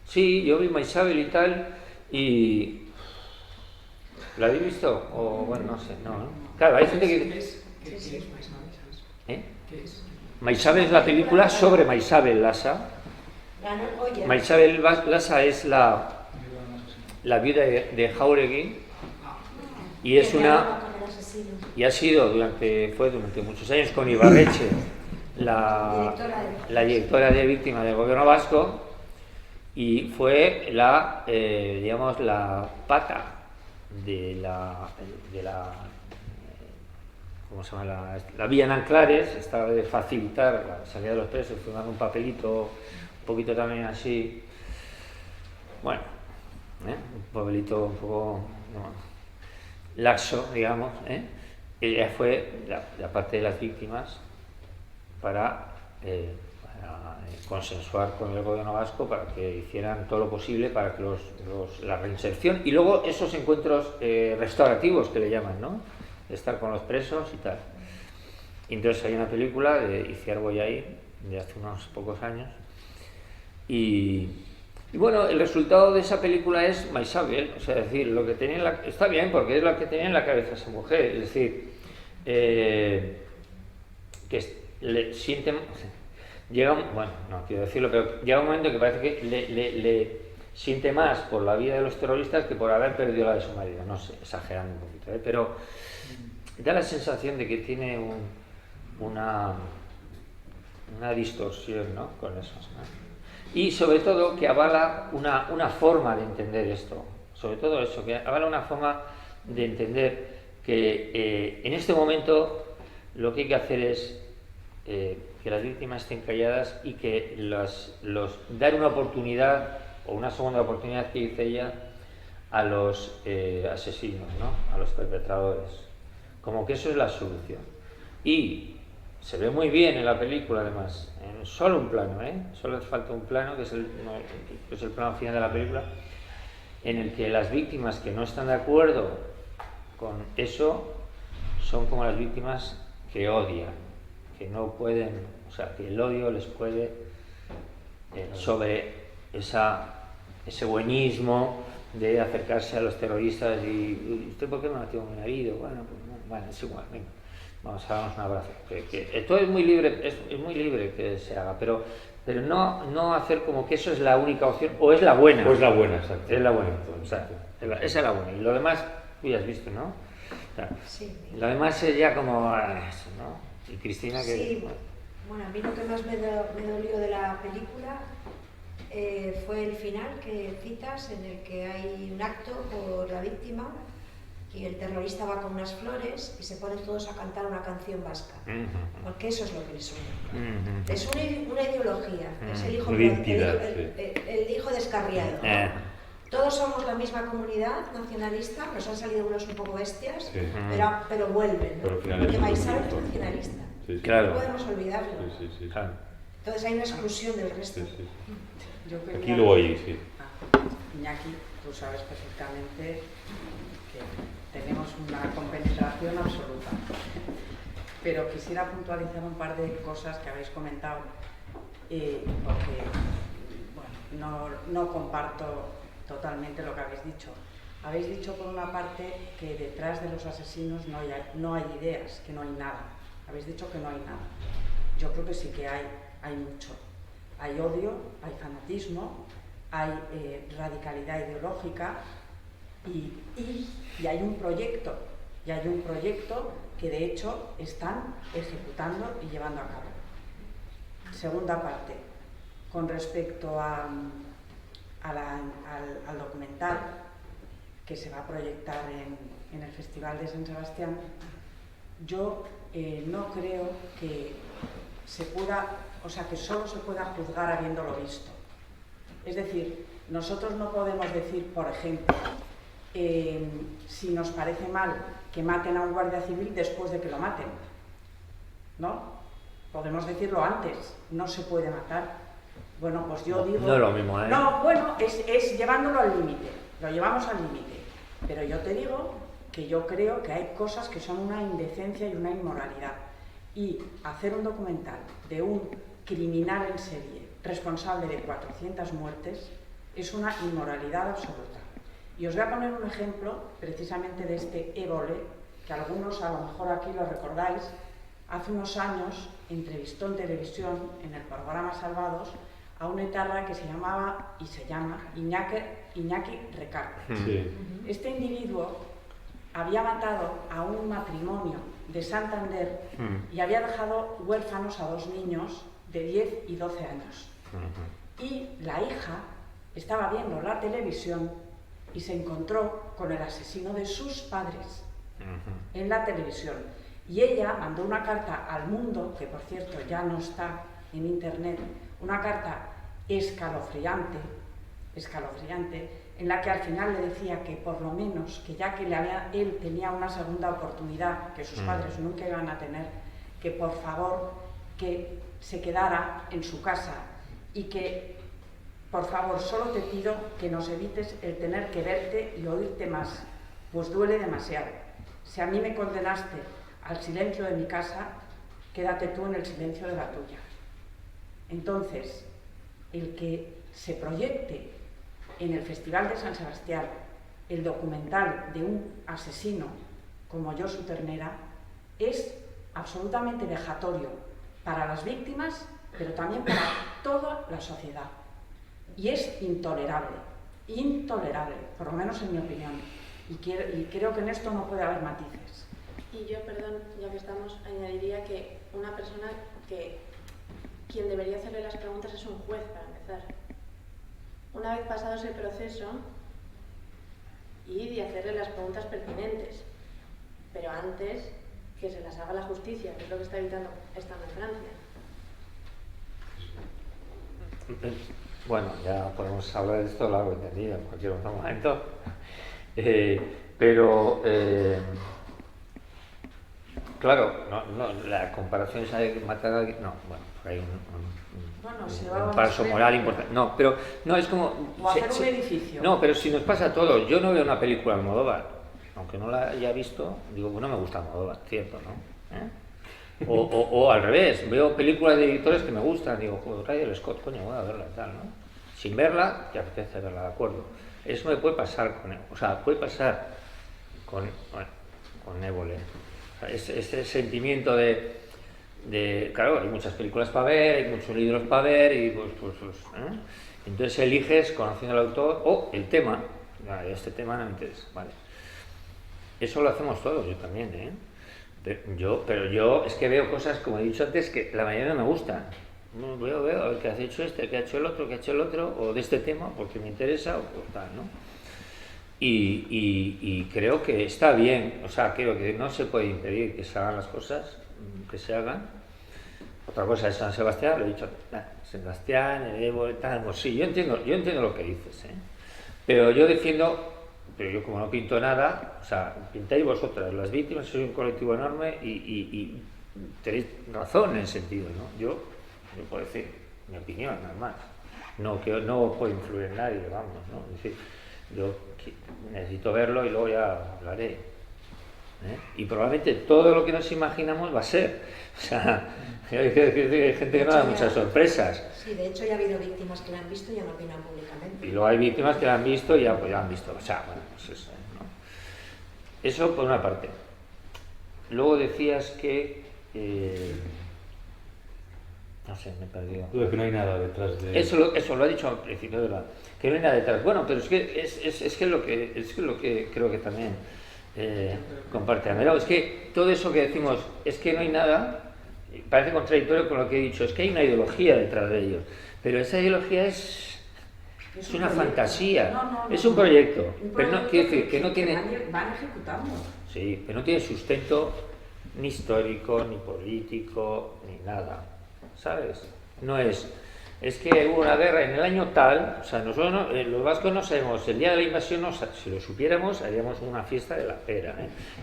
Sí, yo vi Maisabel y tal, y... ¿La habéis visto? O, bueno, no sé, no. Claro, hay gente que... ¿Qué es Maisabel? ¿Qué es? Maisabel es la película sobre Maisabel Lassa. Maisabel Lassa es la viuda de Jáuregui y es y ha sido durante muchos años con Ibarretxe la directora de víctimas del Gobierno vasco y fue la pata de la ¿cómo se llama? La vía en Anclares, estaba de facilitar la salida de los presos, firmando un papelito un poquito también así, bueno, un papelito un poco laxo, digamos. Ella fue la parte de las víctimas para consensuar con el Gobierno vasco para que hicieran todo lo posible para que la reinserción y luego esos encuentros restaurativos que le llaman, ¿no? De estar con los presos y tal. Y entonces hay una película de Itziar Bollaín de hace unos pocos años y bueno, el resultado de esa película es Maisabel, o sea, es decir, lo que tenía está bien porque es lo que tenía en la cabeza esa mujer, es decir, que le siente, bueno, no quiero decirlo, pero llega un momento que parece que le siente más por la vida de los terroristas que por haber perdido la de su marido, no sé, exagerando un poquito, pero da la sensación de que tiene una distorsión, ¿no?, con eso, ¿no? Y sobre todo que avala una forma de entender esto, sobre todo eso, que avala una forma de entender que en este momento lo que hay que hacer es que las víctimas estén calladas y que dar una oportunidad o una segunda oportunidad, que dice ella, a los asesinos, ¿no? A los perpetradores, como que eso es la solución. Y se ve muy bien en la película, además, en solo un plano, solo hace falta un plano, que es el plano final de la película, en el que las víctimas que no están de acuerdo con eso son como las víctimas que odian, que no pueden, o sea, que el odio les puede sobre ese buenismo de acercarse a los terroristas y ¿usted por qué me mató a mi marido? Bueno, pues es igual, venga, vamos a darnos un abrazo. Esto es muy libre, es muy libre que se haga, pero no hacer como que eso es la única opción, o es la buena. O es la buena, exacto. Es la buena, o sea, esa es la buena. Y lo demás, tú ya has visto, ¿no? O sea, sí. Lo demás es ya como eso, ¿no? Y Cristina, que... Sí, bueno, a mí lo que más me dolió de la película fue el final que citas, en el que hay un acto por la víctima y el terrorista va con unas flores y se ponen todos a cantar una canción vasca, porque eso es lo que les une. Es una ideología, es el hijo, el hijo descarriado. Todos somos la misma comunidad nacionalista, nos han salido unos un poco bestias, pero vuelven, ¿no? Porque Maisal es nacionalista, claro. No podemos olvidarlo. Claro. Entonces hay una exclusión del resto. Yo quería... Aquí luego ahí, sí. Iñaki, tú sabes perfectamente que tenemos una compenetración absoluta, pero quisiera puntualizar un par de cosas que habéis comentado, porque bueno, no comparto totalmente lo que habéis dicho. Habéis dicho por una parte que detrás de los asesinos no hay ideas, que no hay nada. Habéis dicho que no hay nada. Yo creo que sí que hay mucho. Hay odio, hay fanatismo, hay radicalidad ideológica y hay un proyecto. Y hay un proyecto que de hecho están ejecutando y llevando a cabo. Segunda parte, con respecto al documental que se va a proyectar en el Festival de San Sebastián, yo no creo que se pueda, o sea, que solo se pueda juzgar habiéndolo visto. Es decir, nosotros no podemos decir, por ejemplo, si nos parece mal que maten a un guardia civil después de que lo maten, ¿no? Podemos decirlo antes, no se puede matar. Bueno, pues yo digo... No es lo mismo, ¿eh? No, bueno, es llevándolo al límite, lo llevamos al límite. Pero yo te digo que yo creo que hay cosas que son una indecencia y una inmoralidad. Y hacer un documental de un criminal en serie responsable de 400 muertes es una inmoralidad absoluta. Y os voy a poner un ejemplo precisamente de este Évole, que algunos a lo mejor aquí lo recordáis. Hace unos años entrevistó en televisión, en el programa Salvados, a un etarra que se llamaba y se llama Iñaki Recargo. Sí. Este individuo había matado a un matrimonio de Santander y había dejado huérfanos a 2 niños de 10 y 12 años. Y la hija estaba viendo la televisión y se encontró con el asesino de sus padres en la televisión. Y ella mandó una carta al Mundo, que por cierto ya no está en internet, una carta escalofriante, en la que al final le decía que por lo menos, que ya que él tenía una segunda oportunidad que sus padres nunca iban a tener, que por favor que se quedara en su casa y que por favor solo te pido que nos evites el tener que verte y oírte más, pues duele demasiado. Si a mí me condenaste al silencio de mi casa, quédate tú en el silencio de la tuya. Entonces, el que se proyecte en el Festival de San Sebastián el documental de un asesino como Josu Ternera es absolutamente vejatorio para las víctimas, pero también para toda la sociedad. Y es intolerable, por lo menos en mi opinión. Y creo que en esto no puede haber matices. Y yo, perdón, ya que estamos, añadiría que una persona que quien debería hacerle las preguntas es un juez, para empezar. Una vez pasado ese proceso y de hacerle las preguntas pertinentes. Pero antes que se las haga la justicia, que es lo que está evitando estando en Francia. Bueno, ya podemos hablar de esto largo y tendido en cualquier otro momento. Pero claro, la comparación esa de matar a alguien, no, bueno, hay un paso moral importante. No, pero no es como. O hacer un edificio. No, pero si nos pasa a todos, yo no veo una película de Almodóvar, aunque no la haya visto, digo, bueno, me gusta Almodóvar, cierto, ¿no? O al revés, veo películas de editores que me gustan, digo, joder, Ridley Scott, coño, voy a verla y tal, ¿no? Sin verla, te apetece verla, de acuerdo. Eso me puede pasar con él, o sea, puede pasar con Évole. O sea, ese sentimiento de, claro, hay muchas películas para ver, hay muchos libros para ver, y pues entonces eliges, conociendo al autor, o el tema, este tema no me interesa, vale. Eso lo hacemos todos, yo también, Pero yo es que veo cosas, como he dicho antes, que la mayoría no me gustan. Veo, a ver qué ha hecho este, qué ha hecho el otro, o de este tema, porque me interesa, o tal, ¿no? Y creo que está bien, o sea, creo que no se puede impedir que se hagan las cosas, que se hagan. Otra cosa es San Sebastián, lo he dicho, Sebastián, el Évole, tal, pues sí, yo entiendo lo que dices, pero yo defiendo, pero yo como no pinto nada, o sea, pintáis vosotras, las víctimas, sois un colectivo enorme y tenéis razón en ese sentido, ¿no? Yo puedo decir mi opinión, nada más, no puedo influir en nadie, vamos, ¿no? Es decir, yo necesito verlo y luego ya hablaré, y probablemente todo lo que nos imaginamos va a ser, o sea, hay gente que no da muchas sorpresas. Sí, de hecho ya ha habido víctimas que la han visto y ya no opinan públicamente. Y luego hay víctimas que la han visto y ya han visto, o sea, bueno, pues eso, ¿no? Eso por una parte. Luego decías que no sé, me he perdido. Que no hay nada detrás de... Eso lo ha dicho al principio, ¿verdad? Que no hay nada detrás. Bueno, pero es que lo que creo que también comparte Amero. Es que todo eso que decimos, es que no hay nada, parece contradictorio con lo que he dicho, es que hay una ideología detrás de ellos. Pero esa ideología es una fantasía, es un proyecto, pero no quiere decir que no tiene... Van ejecutando. Sí, pero no tiene sustento ni histórico, ni político, ni nada, ¿sabes? No es que hubo una guerra en el año tal, o sea, nosotros los vascos no sabemos, el día de la invasión, si lo supiéramos, haríamos una fiesta de la pera,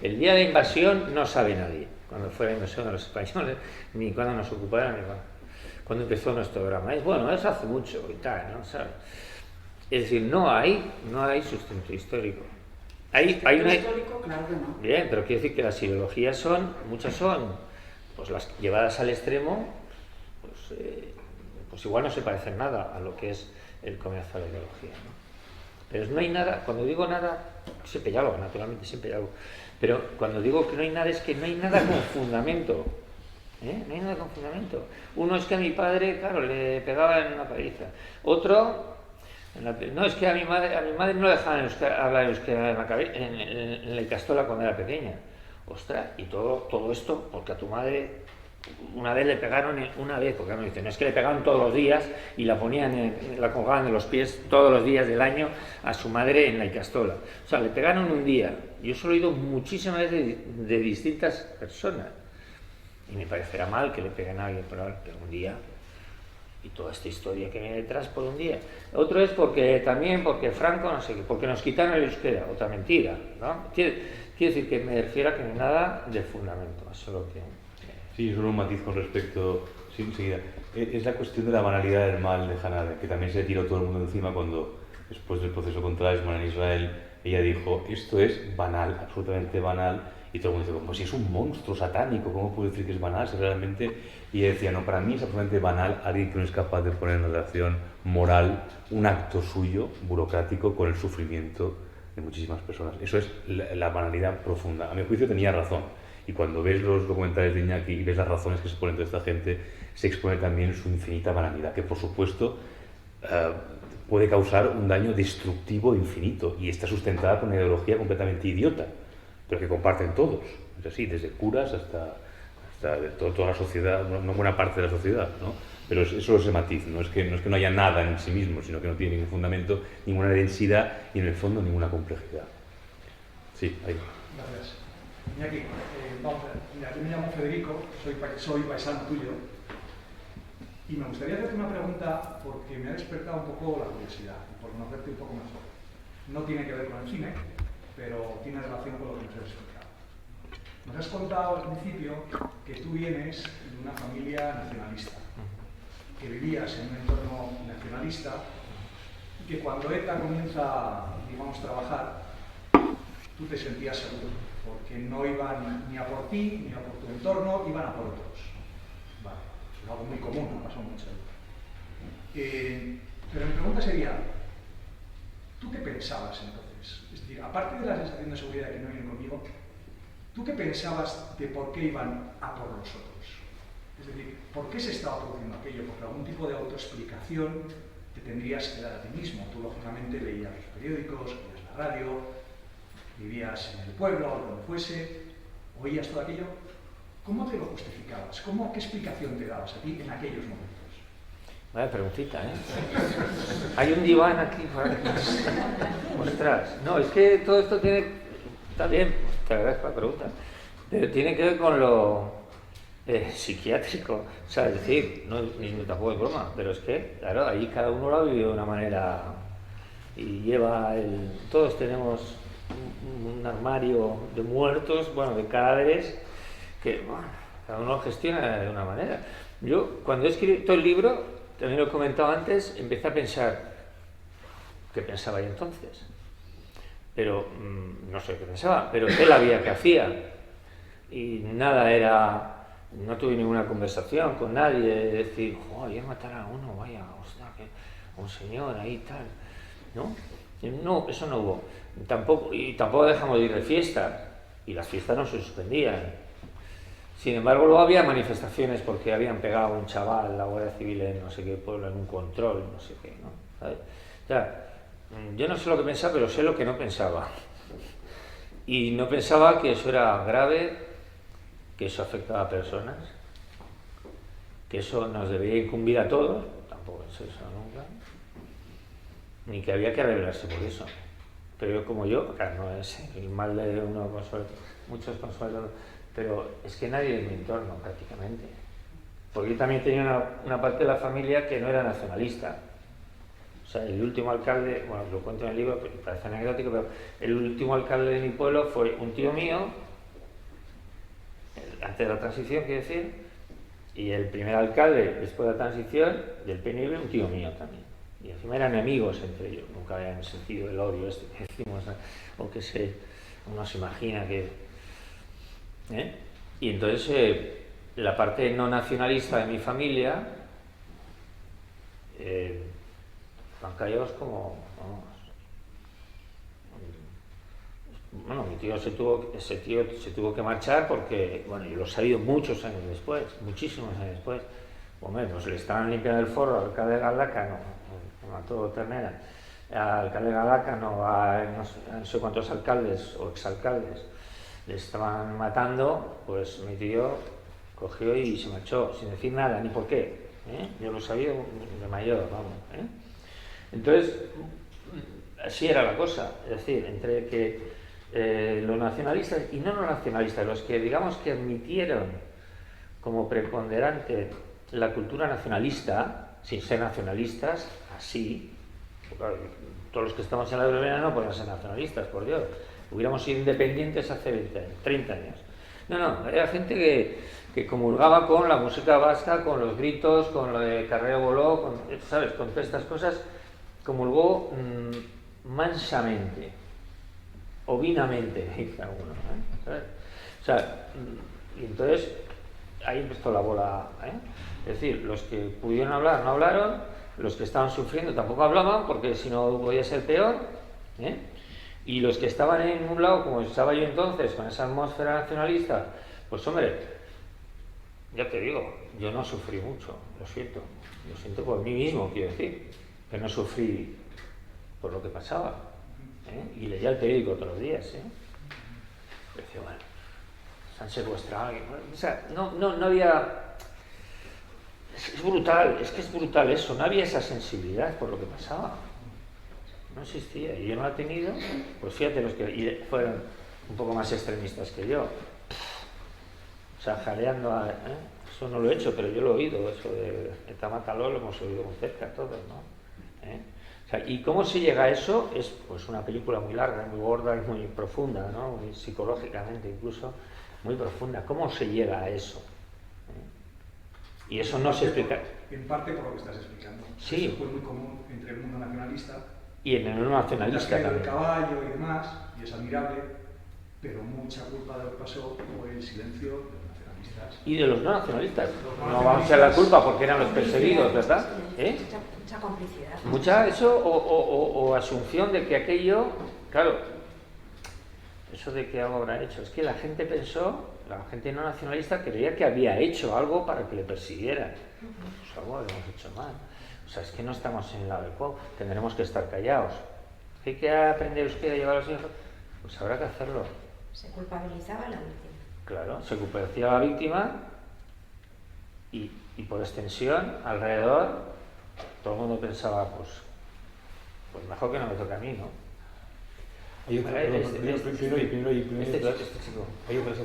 El día de la invasión no sabe nadie, cuando fue la invasión de los españoles, ni cuando nos ocuparon, ni cuando empezó nuestro drama. Bueno, eso hace mucho y tal, ¿no? ¿Sabes? Es decir, no hay sustento histórico. Hay una... histórico, claro que no. Bien, pero quiere decir que las ideologías muchas son, pues las llevadas al extremo, pues igual no se parecen nada a lo que es el comienzo de la ideología, ¿no? Pero no hay nada, cuando digo nada, siempre hay algo, naturalmente siempre hay algo, pero cuando digo que no hay nada es que no hay nada con fundamento, no hay nada con fundamento. Uno es que a mi padre, claro, le pegaban una paliza, otro... No, es que a mi madre no le dejaban hablar euskera en la Icastola cuando era pequeña. Ostras, y todo esto porque a tu madre una vez le pegaron, porque no dicen, no es que le pegaban todos los días y la colgaban de los pies todos los días del año a su madre en la Icastola. O sea, le pegaron un día. Yo eso lo he oído muchísimas veces de distintas personas. Y me parecerá mal que le peguen a alguien, pero un día... Y toda esta historia que viene detrás por un día. Otro es porque Franco, no sé qué, porque nos quitaron el euskera, otra mentira, ¿no? Quiere decir que me refiero a que no hay nada de fundamento, eso es lo que... Sí, solo un matiz con respecto, sí, enseguida. Es la cuestión de la banalidad del mal de Hannah, que también se tiró todo el mundo encima cuando, después del proceso contra Eichmann en Israel, ella dijo, esto es banal, absolutamente banal, y todo el mundo dice, pues si es un monstruo satánico, ¿cómo puede decir que es banal? Si realmente... Y ella decía, no, para mí es absolutamente banal alguien que no es capaz de poner en relación moral un acto suyo, burocrático, con el sufrimiento de muchísimas personas. Eso es la banalidad profunda. A mi juicio tenía razón. Y cuando ves los documentales de Iñaki y ves las razones que se ponen de esta gente, se expone también su infinita banalidad, que por supuesto puede causar un daño destructivo infinito y está sustentada por una ideología completamente idiota, pero que comparten todos. Es así, desde curas hasta de toda la sociedad, una buena parte de la sociedad, ¿no? Pero eso es ese matiz, no es que no haya nada en sí mismo, sino que no tiene ningún fundamento, ninguna densidad y en el fondo ninguna complejidad. Sí, ahí. Gracias. Iñaki, vamos a ver. Mira, yo me llamo Federico, soy paisano tuyo. Y me gustaría hacerte una pregunta porque me ha despertado un poco la curiosidad, por conocerte un poco mejor. No tiene que ver con el cine, pero tiene relación con lo que nos has explicado. Nos has contado al principio que tú vienes de una familia nacionalista, que vivías en un entorno nacionalista y que cuando ETA comienza, digamos, a trabajar, tú te sentías seguro, porque no iban ni a por ti ni a por tu entorno, iban a por otros. Vale, es algo muy común, ha pasado mucho. Pero mi pregunta sería, ¿tú qué pensabas entonces? Es decir, aparte de la sensación de seguridad que no viene conmigo, ¿tú qué pensabas de por qué iban a por los otros? Es decir, ¿por qué se estaba produciendo aquello? Porque algún tipo de autoexplicación te tendrías que dar a ti mismo. Tú, lógicamente, leías los periódicos, oías la radio, vivías en el pueblo, o donde fuese, oías todo aquello. ¿Cómo te lo justificabas? ¿Qué explicación te dabas a ti en aquellos momentos? Vaya preguntita, ¿eh? Hay un diván aquí por detrás. No, es que todo esto tiene... Está bien, te agradezco la pregunta. Pero tiene que ver con lo psiquiátrico. O sea, es decir, no, ni tampoco es broma, pero es que, claro, ahí cada uno lo ha vivido de una manera y lleva el... Todos tenemos un armario de muertos, bueno, de cadáveres, que, bueno, cada uno lo gestiona de una manera. Yo, cuando he escrito el libro, también lo he comentado antes, empecé a pensar qué pensaba yo entonces. Pero, no sé qué pensaba, pero qué la vida que hacía. Y nada era... No tuve ninguna conversación con nadie de decir, joder, voy a matar a uno, vaya, hostia, que un señor ahí tal. ¿No? No, eso no hubo. Tampoco dejamos de ir de fiesta. Y las fiestas no se suspendían. Sin embargo, luego había manifestaciones porque habían pegado a un chaval, la Guardia Civil en no sé qué pueblo, en un control, no sé qué, ¿no? ¿Sabes? O sea, yo no sé lo que pensaba, pero sé lo que no pensaba. Y no pensaba que eso era grave, que eso afectaba a personas, que eso nos debería incumbir a todos, tampoco es eso nunca, ni que había que rebelarse por eso. Pero como yo, claro, no es el mal de uno con suerte, muchos con suerte, pero es que nadie de mi entorno prácticamente. Porque yo también tenía una parte de la familia que no era nacionalista. O sea, el último alcalde, bueno, lo cuento en el libro, parece anecdótico, pero el último alcalde de mi pueblo fue un tío mío, antes de la transición, quiero decir, y el primer alcalde después de la transición del PNV, un tío mío también. Y encima eran enemigos entre ellos, nunca habían sentido el odio este que decimos, o que uno se imagina que... Y entonces la parte no nacionalista de mi familia van callados como, vamos. Bueno, mi tío ese tío se tuvo que marchar porque, bueno, yo lo he sabido muchos años después, muchísimos años después. Hombre, pues le estaban limpiando el forro al alcalde de Galdacano, mató Ternera, al alcalde de Galdacano, a no sé cuántos alcaldes o exalcaldes le estaban matando, pues mi tío cogió y se marchó, sin decir nada, ni por qué. Yo lo sabía de mayor, vamos. Entonces, así era la cosa, es decir, entre que los nacionalistas y no los nacionalistas, los que digamos que admitieron como preponderante la cultura nacionalista, sin ser nacionalistas, así, todos los que estamos en la verbena no podemos ser nacionalistas, por Dios. Hubiéramos sido independientes hace 20 años, 30 años. No, era gente que comulgaba con la música vasca, con los gritos, con lo de Carrero Boló, ¿sabes? Con todas estas cosas, comulgó mansamente, ovinamente, dice alguno, ¿sabes? O sea, y entonces ahí empezó la bola, Es decir, los que pudieron hablar no hablaron, los que estaban sufriendo tampoco hablaban, porque si no podía ser peor, Y los que estaban en un lado, como estaba yo entonces, con esa atmósfera nacionalista, pues hombre, ya te digo, yo no sufrí mucho, lo siento por mí mismo, quiero decir, que no sufrí por lo que pasaba, y leía el periódico todos los días, y decía, bueno, se han secuestrado a alguien, o sea, no había... Es brutal, es que es brutal eso, no había esa sensibilidad por lo que pasaba. No existía, y yo no la he tenido, pues fíjate los que fueron un poco más extremistas que yo. O sea, jaleando a... Eso no lo he hecho, pero yo lo he oído, eso de Tamatalo lo hemos oído muy cerca todos, ¿no? O sea, ¿y cómo se llega a eso? Es pues una película muy larga, muy gorda y muy profunda, ¿no? Muy psicológicamente incluso, muy profunda. ¿Cómo se llega a eso? Y eso no se explica. En parte por lo que estás explicando. Sí. Eso fue muy común entre el mundo nacionalista. Y en el mundo nacionalista el también. caballo y demás, y es admirable, pero mucha culpa de lo que pasó fue el silencio de los nacionalistas. Y de los no nacionalistas. No vamos a echar la culpa porque eran los perseguidos, ¿verdad? Mucha complicidad. Mucha eso o asunción de que aquello, claro, eso de que algo habrá hecho. Es que la gente pensó, la gente no nacionalista creía que había hecho algo para que le persiguieran. Pues algo hemos hecho mal. O sea, es que no estamos en el lado adecuado. Tendremos que estar callados. ¿Hay que aprender euskera y llevar a los hijos? Pues habrá que hacerlo. Se culpabilizaba a la víctima. Claro, se culpabilizaba a la víctima y por extensión, alrededor, todo el mundo pensaba, pues mejor que no me toque a mí, ¿no? Hay otra, Vale, primero, este chico. hay otras,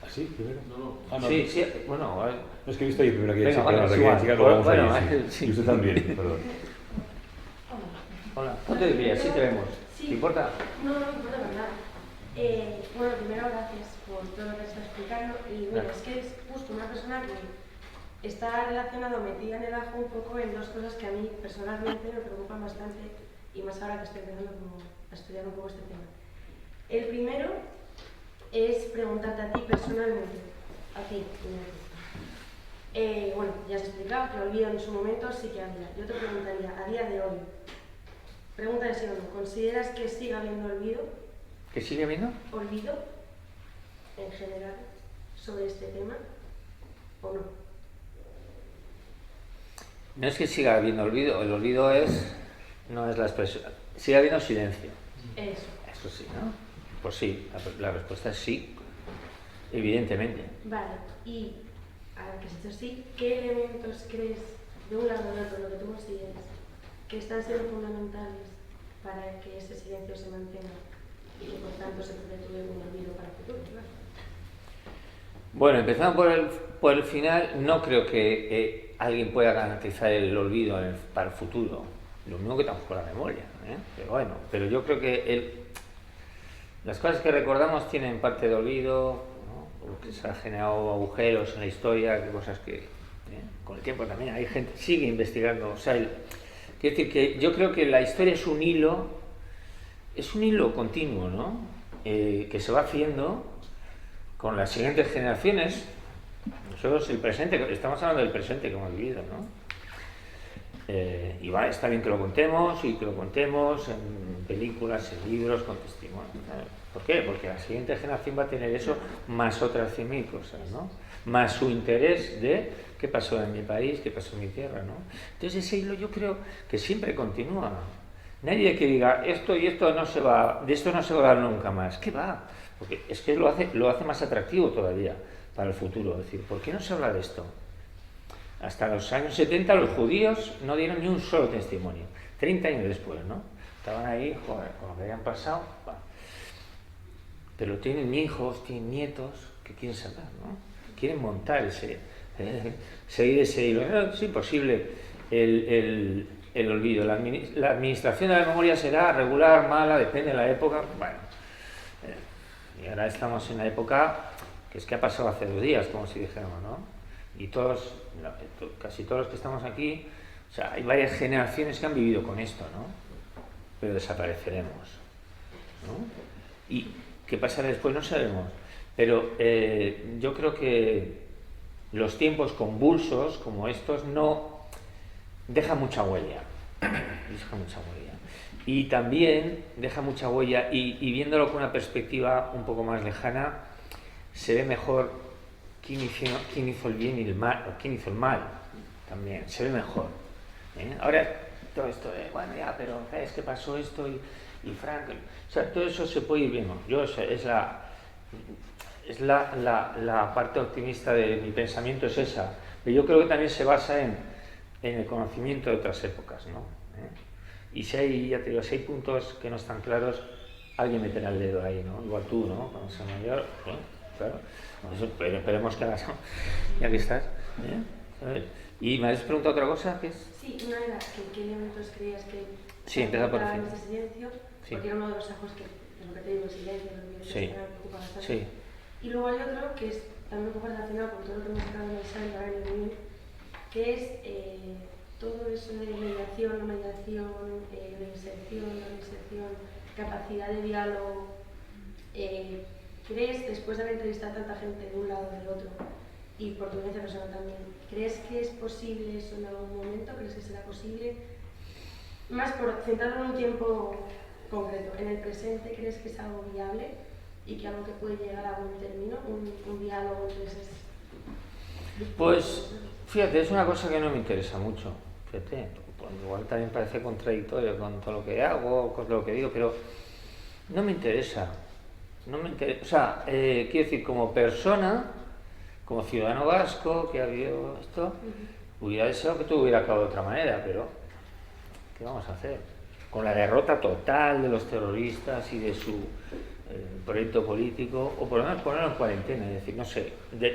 ¿así? ¿Primero? No. Ah, no. Sí, sí, bueno, No, es que he visto yo primero que Venga, chica, vale, no, es que igual. chica, luego vamos Bueno, a ir, sí. Y usted también, perdón. hola, ponte de pie, así te vemos. Sí. ¿Te importa? No importa nada. Bueno, primero gracias por todo lo que está explicando. Y bueno, es que es justo una persona que está relacionado, metida en el ajo un poco en dos cosas que a mí personalmente me preocupan bastante, y más ahora que estoy empezando como a estudiar un poco este tema. El primero es preguntarte a ti personalmente, a ti, bueno, ya has explicado que olvido en su momento sí que había. Yo te preguntaría, a día de hoy, pregunta de sí o no, ¿consideras que sigue habiendo olvido? ¿Que sigue habiendo? ¿Olvido en general sobre este tema o no? No es que siga habiendo olvido, el olvido no es la expresión, sigue habiendo silencio. Eso sí, ¿no? Pues sí, la respuesta es sí, evidentemente. Vale, y ahora que has dicho sí, ¿qué elementos crees, de un lado o de otro, lo que tú consideres, que están siendo fundamentales para que ese silencio se mantenga y que por tanto se perpetúe un olvido para el futuro? Claro. Bueno, empezando por el final, no creo que alguien pueda garantizar el olvido para el futuro. Lo mismo que tampoco la memoria, ¿eh? Pero bueno, pero yo creo que las cosas que recordamos tienen parte de olvido, ¿no? Porque se han generado agujeros en la historia, cosas que con el tiempo también hay gente sigue investigando. O sea, quiero decir que yo creo que la historia es un hilo continuo, ¿no? Que se va haciendo con las siguientes generaciones. Nosotros el presente, estamos hablando del presente que hemos vivido, ¿no? Y vale, está bien que lo contemos y que lo contemos en películas, en libros, con testimonios. ¿Por qué? Porque la siguiente generación va a tener eso más otras 100.000 cosas, ¿no? Más su interés de qué pasó en mi país, qué pasó en mi tierra, ¿no? Entonces ese hilo yo creo que siempre continúa. Nadie que diga esto y esto no se va, de esto no se va a hablar nunca más. ¿Qué va? Porque es que lo hace más atractivo todavía para el futuro. Es decir, ¿por qué no se habla de esto? Hasta los años 70 los judíos no dieron ni un solo testimonio. 30 años después, ¿no? Estaban ahí, joder, con lo que habían pasado. Bah. Pero tienen hijos, tienen nietos que quieren saber, ¿no? Quieren montar seguir ese hilo. No, es imposible el olvido. La administración de la memoria será regular, mala, depende de la época. Bueno, y ahora estamos en la época que es que ha pasado hace 2 días, como si dijéramos, ¿no? Y todos, casi todos los que estamos aquí, o sea, hay varias generaciones que han vivido con esto, ¿no? Pero desapareceremos, ¿no? Y qué pasará después no sabemos. Pero yo creo que los tiempos convulsos como estos no dejan mucha huella. Deja mucha huella. Y también deja mucha huella y viéndolo con una perspectiva un poco más lejana, se ve mejor quién hizo el bien y el mal, o quién hizo el mal, también, se ve mejor. Ahora, todo esto de, bueno, ya, pero es que pasó esto y Frank, o sea, todo eso se puede ir viendo. Es la parte optimista de mi pensamiento, es esa. Pero yo creo que también se basa en el conocimiento de otras épocas, ¿no? Y si hay, ya te digo, si hay puntos que no están claros, alguien meterá el dedo ahí, ¿no? Igual tú, ¿no? Cuando sea mayor, ¿no? Claro. Eso, esperemos que hagas, ya que estás, ¿sabes? Y me has preguntado otra cosa, ¿qué es? Sí, una era que qué elementos creías que Sí, empieza por el en fin. ese silencio, Sí. porque era uno de los ejos que es lo que te digo, el silencio, los vídeos Sí. que me preocupa bastante. Sí. Y luego hay otro que es también un poco relacionado con todo lo que hemos estado analizando ahora en el MIR, que es todo eso de mediación, no mediación, reinserción, capacidad de diálogo. ¿Crees, después de haber entrevistado a tanta gente de un lado o del otro, y por tu experiencia personal también, ¿crees que es posible eso en algún momento? ¿Crees que será posible? Más por centrarlo en un tiempo concreto, en el presente, ¿crees que es algo viable y que algo que puede llegar a buen término, un diálogo entre esas? Pues, fíjate, es una cosa que no me interesa mucho, fíjate, pues igual también parece contradictorio con todo lo que hago, con lo que digo, pero no me interesa, o sea, quiero decir, como persona, como ciudadano vasco que ha vivido esto, hubiera deseado que todo hubiera acabado de otra manera, pero ¿qué vamos a hacer? Con la derrota total de los terroristas y de su proyecto político, o por lo menos ponerlo en cuarentena, es decir, no sé,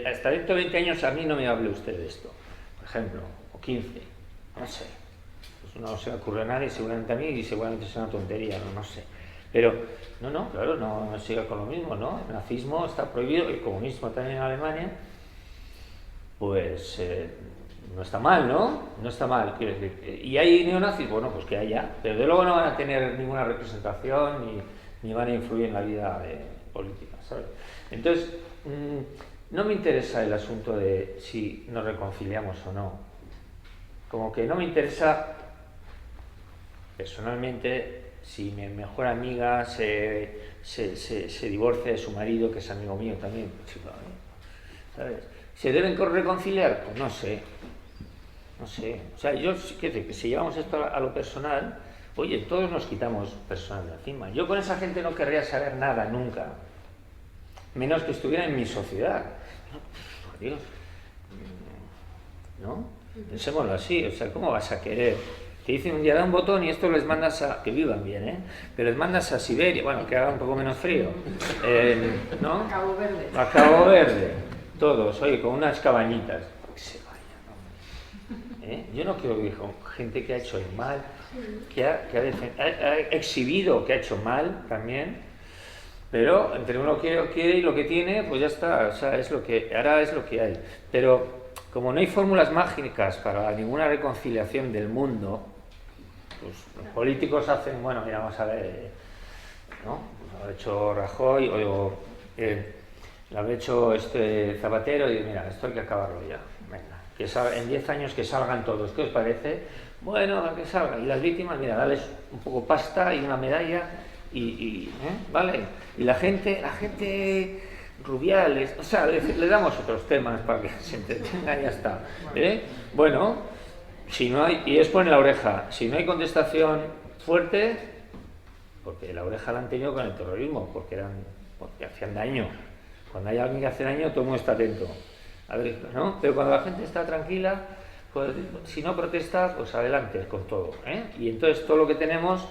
hasta dentro de 20 años a mí no me hable usted de esto, por ejemplo, o 15, no sé, pues no se le ocurre a nadie, seguramente a mí, y seguramente es una tontería, no sé, pero claro, no siga con lo mismo, ¿no? El nazismo está prohibido, el comunismo también en Alemania, pues no está mal, ¿no? No está mal, quiero decir, y hay neonazis, bueno, pues que haya, pero de luego no van a tener ninguna representación ni van a influir en la vida política, ¿sabes? Entonces, no me interesa el asunto de si nos reconciliamos o no. Como que no me interesa, personalmente, si mi mejor amiga se divorcia de su marido, que es amigo mío también, ¿sabes? ¿Se deben reconciliar? Pues no sé. O sea, yo quiero decir que si llevamos esto a lo personal, oye, todos nos quitamos personal de encima. Yo con esa gente no querría saber nada nunca, menos que estuviera en mi sociedad. Dios, ¿no? Pensémoslo así, o sea, ¿cómo vas a querer? Te dicen un día da un botón y esto les mandas a, que vivan bien, pero les mandas a Siberia, bueno, que haga un poco menos frío, ¿no? A Cabo Verde. A Cabo Verde, todos, oye, con unas cabañitas, que se vayan, ¿no? Yo no quiero vivir con gente que ha hecho el mal, que ha exhibido que ha hecho mal también, pero entre uno quiere y lo que tiene, pues ya está, o sea, ahora es lo que hay. Pero como no hay fórmulas mágicas para ninguna reconciliación del mundo, pues los políticos hacen, bueno, mira, vamos a ver, ¿no? Pues lo ha hecho Rajoy o lo ha hecho Zapatero y mira, esto hay que acabarlo ya, venga, que en 10 años que salgan todos, ¿qué os parece? Bueno, que salgan, y las víctimas, mira, dales un poco pasta y una medalla ¿vale? Y la gente Rubiales, o sea, le damos otros temas para que se entretenga y ya está, Bueno, si no hay, y es poner la oreja, si no hay contestación fuerte, porque la oreja la han tenido con el terrorismo, porque hacían daño. Cuando hay alguien que hace daño, todo el mundo está atento. A ver, ¿no? Pero cuando la gente está tranquila, pues si no protesta, pues adelante con todo, Y entonces todo lo que tenemos,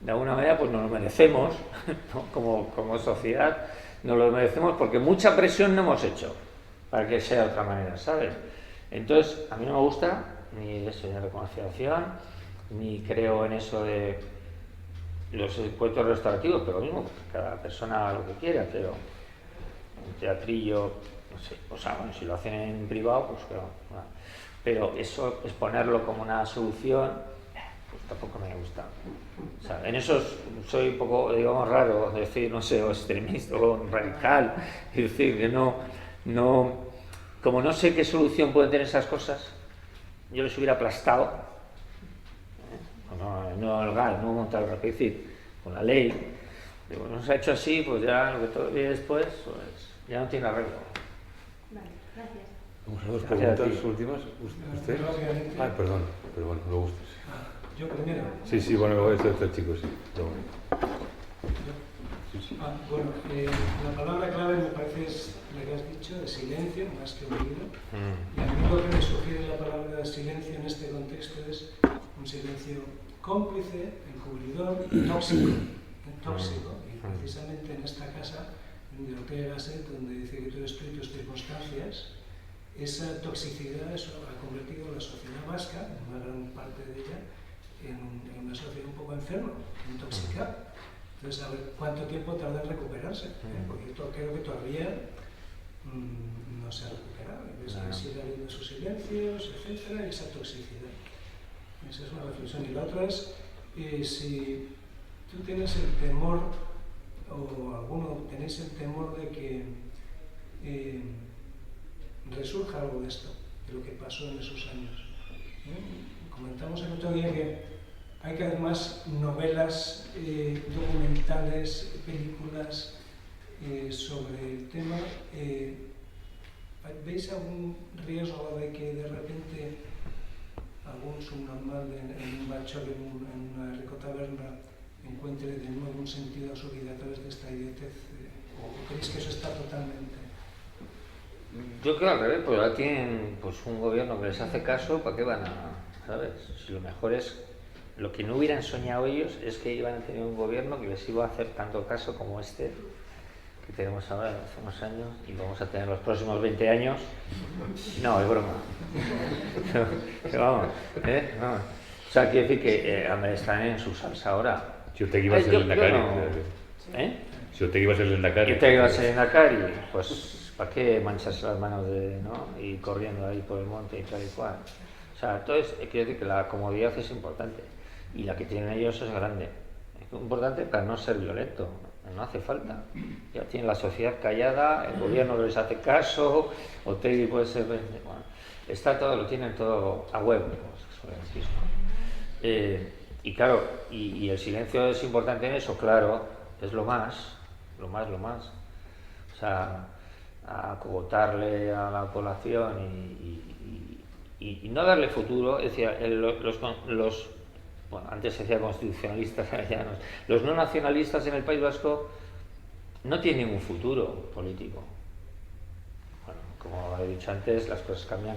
de alguna manera, pues nos lo merecemos, ¿no? Como sociedad, nos lo merecemos porque mucha presión no hemos hecho para que sea de otra manera, ¿sabes? Entonces, a mí no me gusta ni eso de reconciliación, ni creo en eso de los encuentros restaurativos, pero lo mismo, cada persona haga lo que quiera, pero un teatrillo, no sé, o sea, bueno, si lo hacen en privado, pues claro, bueno. Pero eso, exponerlo como una solución, pues tampoco me gusta. O sea, en eso soy un poco, digamos, raro, es decir, no sé, o extremista o radical, es decir, que como no sé qué solución pueden tener esas cosas, yo les hubiera aplastado, no legal, no montar es decir, con la ley, pero no se ha hecho así, pues ya lo que todo viene después, pues ya no tiene arreglo. Vale, gracias. Vamos a dos preguntas últimas. ¿Usted? Ah, perdón, pero bueno, luego usted. Yo primero. Sí, bueno, luego este chico, sí. Bueno, la palabra clave me parece es la que has dicho, de silencio, más que olvido. Y a mí lo que me sugiere la palabra de silencio en este contexto es un silencio cómplice, encubridor y tóxico. Y precisamente en esta casa de Ortega y Gasset, donde dice que todo esto y tus circunstancias, esa toxicidad eso ha convertido a la sociedad vasca, en una gran parte de ella, en una sociedad un poco enferma, intoxicada. Entonces, a ver cuánto tiempo tarda en recuperarse, porque yo creo que todavía no se ha recuperado. Es que sigue habiendo sus silencios, etcétera, y esa toxicidad. Esa es una reflexión. Y la otra es, si tú tienes el temor, o alguno tenéis el temor de que resurja algo de esto, de lo que pasó en esos años. Comentamos el otro día que hay cada vez más novelas, documentales, películas sobre el tema. ¿Veis algún riesgo de que de repente algún subnormal en un bachol, en una ricotaberna, encuentre de nuevo un sentido a su vida a través de esta idiotez? ¿O creéis que eso está totalmente...? Yo creo al revés, porque ahora tienen pues, un gobierno que les hace caso, ¿para qué van a...? ¿Sabes? Si lo mejor es... Lo que no hubieran soñado ellos es que iban a tener un gobierno que les iba a hacer tanto caso como este que tenemos ahora hace unos años y vamos a tener los próximos 20 años. No, es broma. Pero vamos, vamos. O sea, quiere decir que están en su salsa ahora. Si usted iba a ser el Lehendakari. Si usted iba a ser el Lehendakari. Si usted iba a ser el Lehendakari, pues ¿para qué mancharse las manos y corriendo ahí por el monte y tal y cual? O sea, entonces quiero decir que la comodidad es importante y la que tienen ellos es grande. Es importante para no ser violento, no hace falta. Ya tienen la sociedad callada, el gobierno no les hace caso, Otegi puede ser... Bueno, está todo, lo tienen todo a huevo, como se suele decir, ¿no? Y claro, y el silencio es importante en eso, claro, es lo más. O sea, acogotarle a la población y no darle futuro. Decía, bueno, antes se decía constitucionalistas, ya no, los no nacionalistas en el País Vasco no tienen ningún futuro político. Bueno, como he dicho antes, las cosas cambian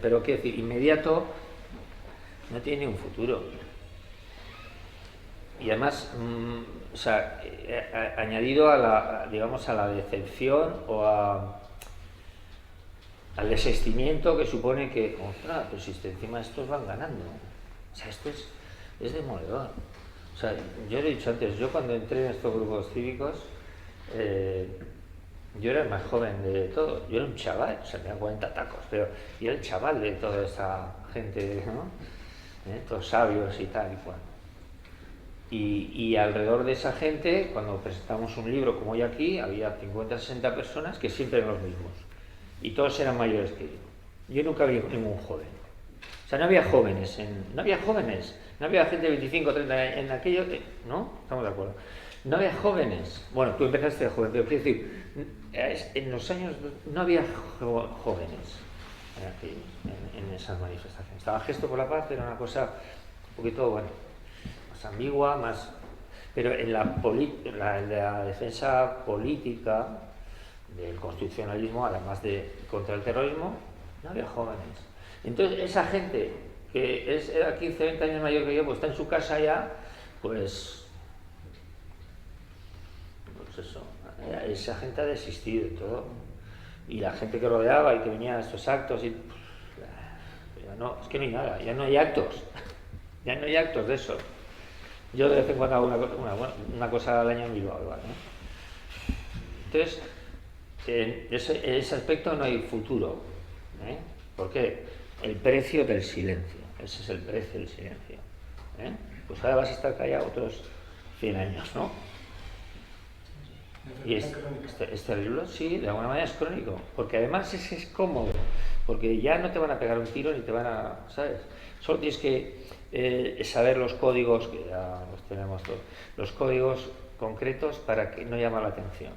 pero quiero decir, inmediato no tiene ningún futuro. Y además, o sea, añadido a la, digamos, a la decepción o al desistimiento que supone que, ostras, pues si encima estos van ganando. O sea, esto es demoledor. O sea, yo lo he dicho antes, yo cuando entré en estos grupos cívicos, yo era el más joven de todo. Yo era un chaval, o sea, tenía 40 tacos, pero yo era el chaval de toda esa gente, ¿no? Todos sabios y tal y cual. Y alrededor de esa gente, cuando presentamos un libro como hoy aquí, había 50 60 personas que siempre eran los mismos. Y todos eran mayores que yo. Yo nunca vi ningún joven. O sea, no había jóvenes, no había gente de 25, 30 años en aquello, ¿no? Estamos de acuerdo. No había jóvenes. Bueno, tú empezaste de joven, pero quiero decir, en los años no había jóvenes en esas manifestaciones. Estaba Gesto por la Paz, era una cosa un poquito, bueno, más ambigua, más... Pero en la defensa política del constitucionalismo, además de contra el terrorismo, no había jóvenes. Entonces, esa gente que era 15, 20 años mayor que yo, pues está en su casa ya, pues eso, esa gente ha desistido y todo. Y la gente que rodeaba y que venía a estos actos, y ya no, es que no hay nada, ya no hay actos, ya no hay actos de eso. Yo de vez en cuando hago una cosa al año en Bilbao, ¿no? Entonces, en ese aspecto no hay futuro. ¿Por qué? El precio del silencio. Ese es el precio del silencio. Pues ahora vas a estar callado otros 100 años, ¿no? Y es terrible, sí, de alguna manera es crónico. Porque además es cómodo. Porque ya no te van a pegar un tiro ni te van a... ¿Sabes? Solo tienes que saber los códigos, que ya los tenemos todos, los códigos concretos para que no llame la atención.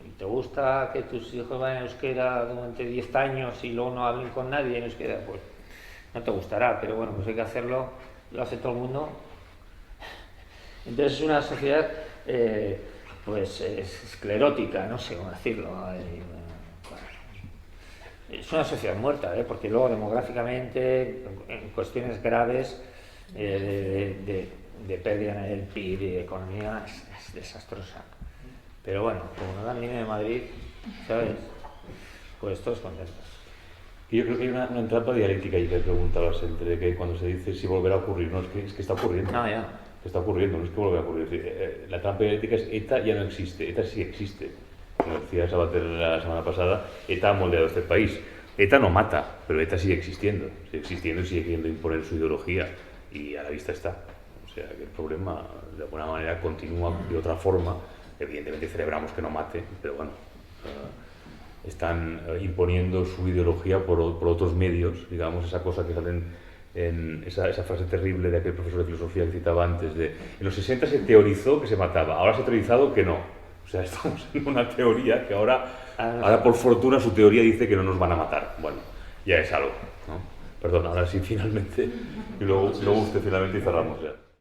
¿Y te gusta que tus hijos vayan en euskera durante 10 años y luego no hablen con nadie en euskera? Pues no te gustará, pero bueno, pues hay que hacerlo, lo hace todo el mundo. Entonces es una sociedad pues esclerótica, no sé cómo decirlo. Es una sociedad muerta, porque luego demográficamente, en cuestiones graves de pérdida en el PIB y de economía es desastrosa. Pero bueno, como no dan dinero de Madrid, ¿sabes? Pues todos contentos. Y yo creo que hay una trampa dialéctica ahí que preguntabas entre que cuando se dice si volverá a ocurrir, no, es que está ocurriendo. No, ya. Está ocurriendo, no es que volverá a ocurrir. La trampa dialéctica es ETA ya no existe, ETA sí existe. Como decía Sabater la semana pasada, ETA ha moldeado este país. ETA no mata, pero ETA sigue existiendo y sigue queriendo imponer su ideología y a la vista está. O sea que el problema de alguna manera continúa de otra forma. Evidentemente celebramos que no mate, pero bueno, están imponiendo su ideología por otros medios, digamos, esa cosa que salen en esa frase terrible de aquel profesor de filosofía que citaba antes, en los 60 se teorizó que se mataba, ahora se ha teorizado que no. O sea, estamos en una teoría que ahora por fortuna su teoría dice que no nos van a matar. Bueno, ya es algo, ¿no? Perdón, ahora sí finalmente, y luego usted finalmente y cerramos ya.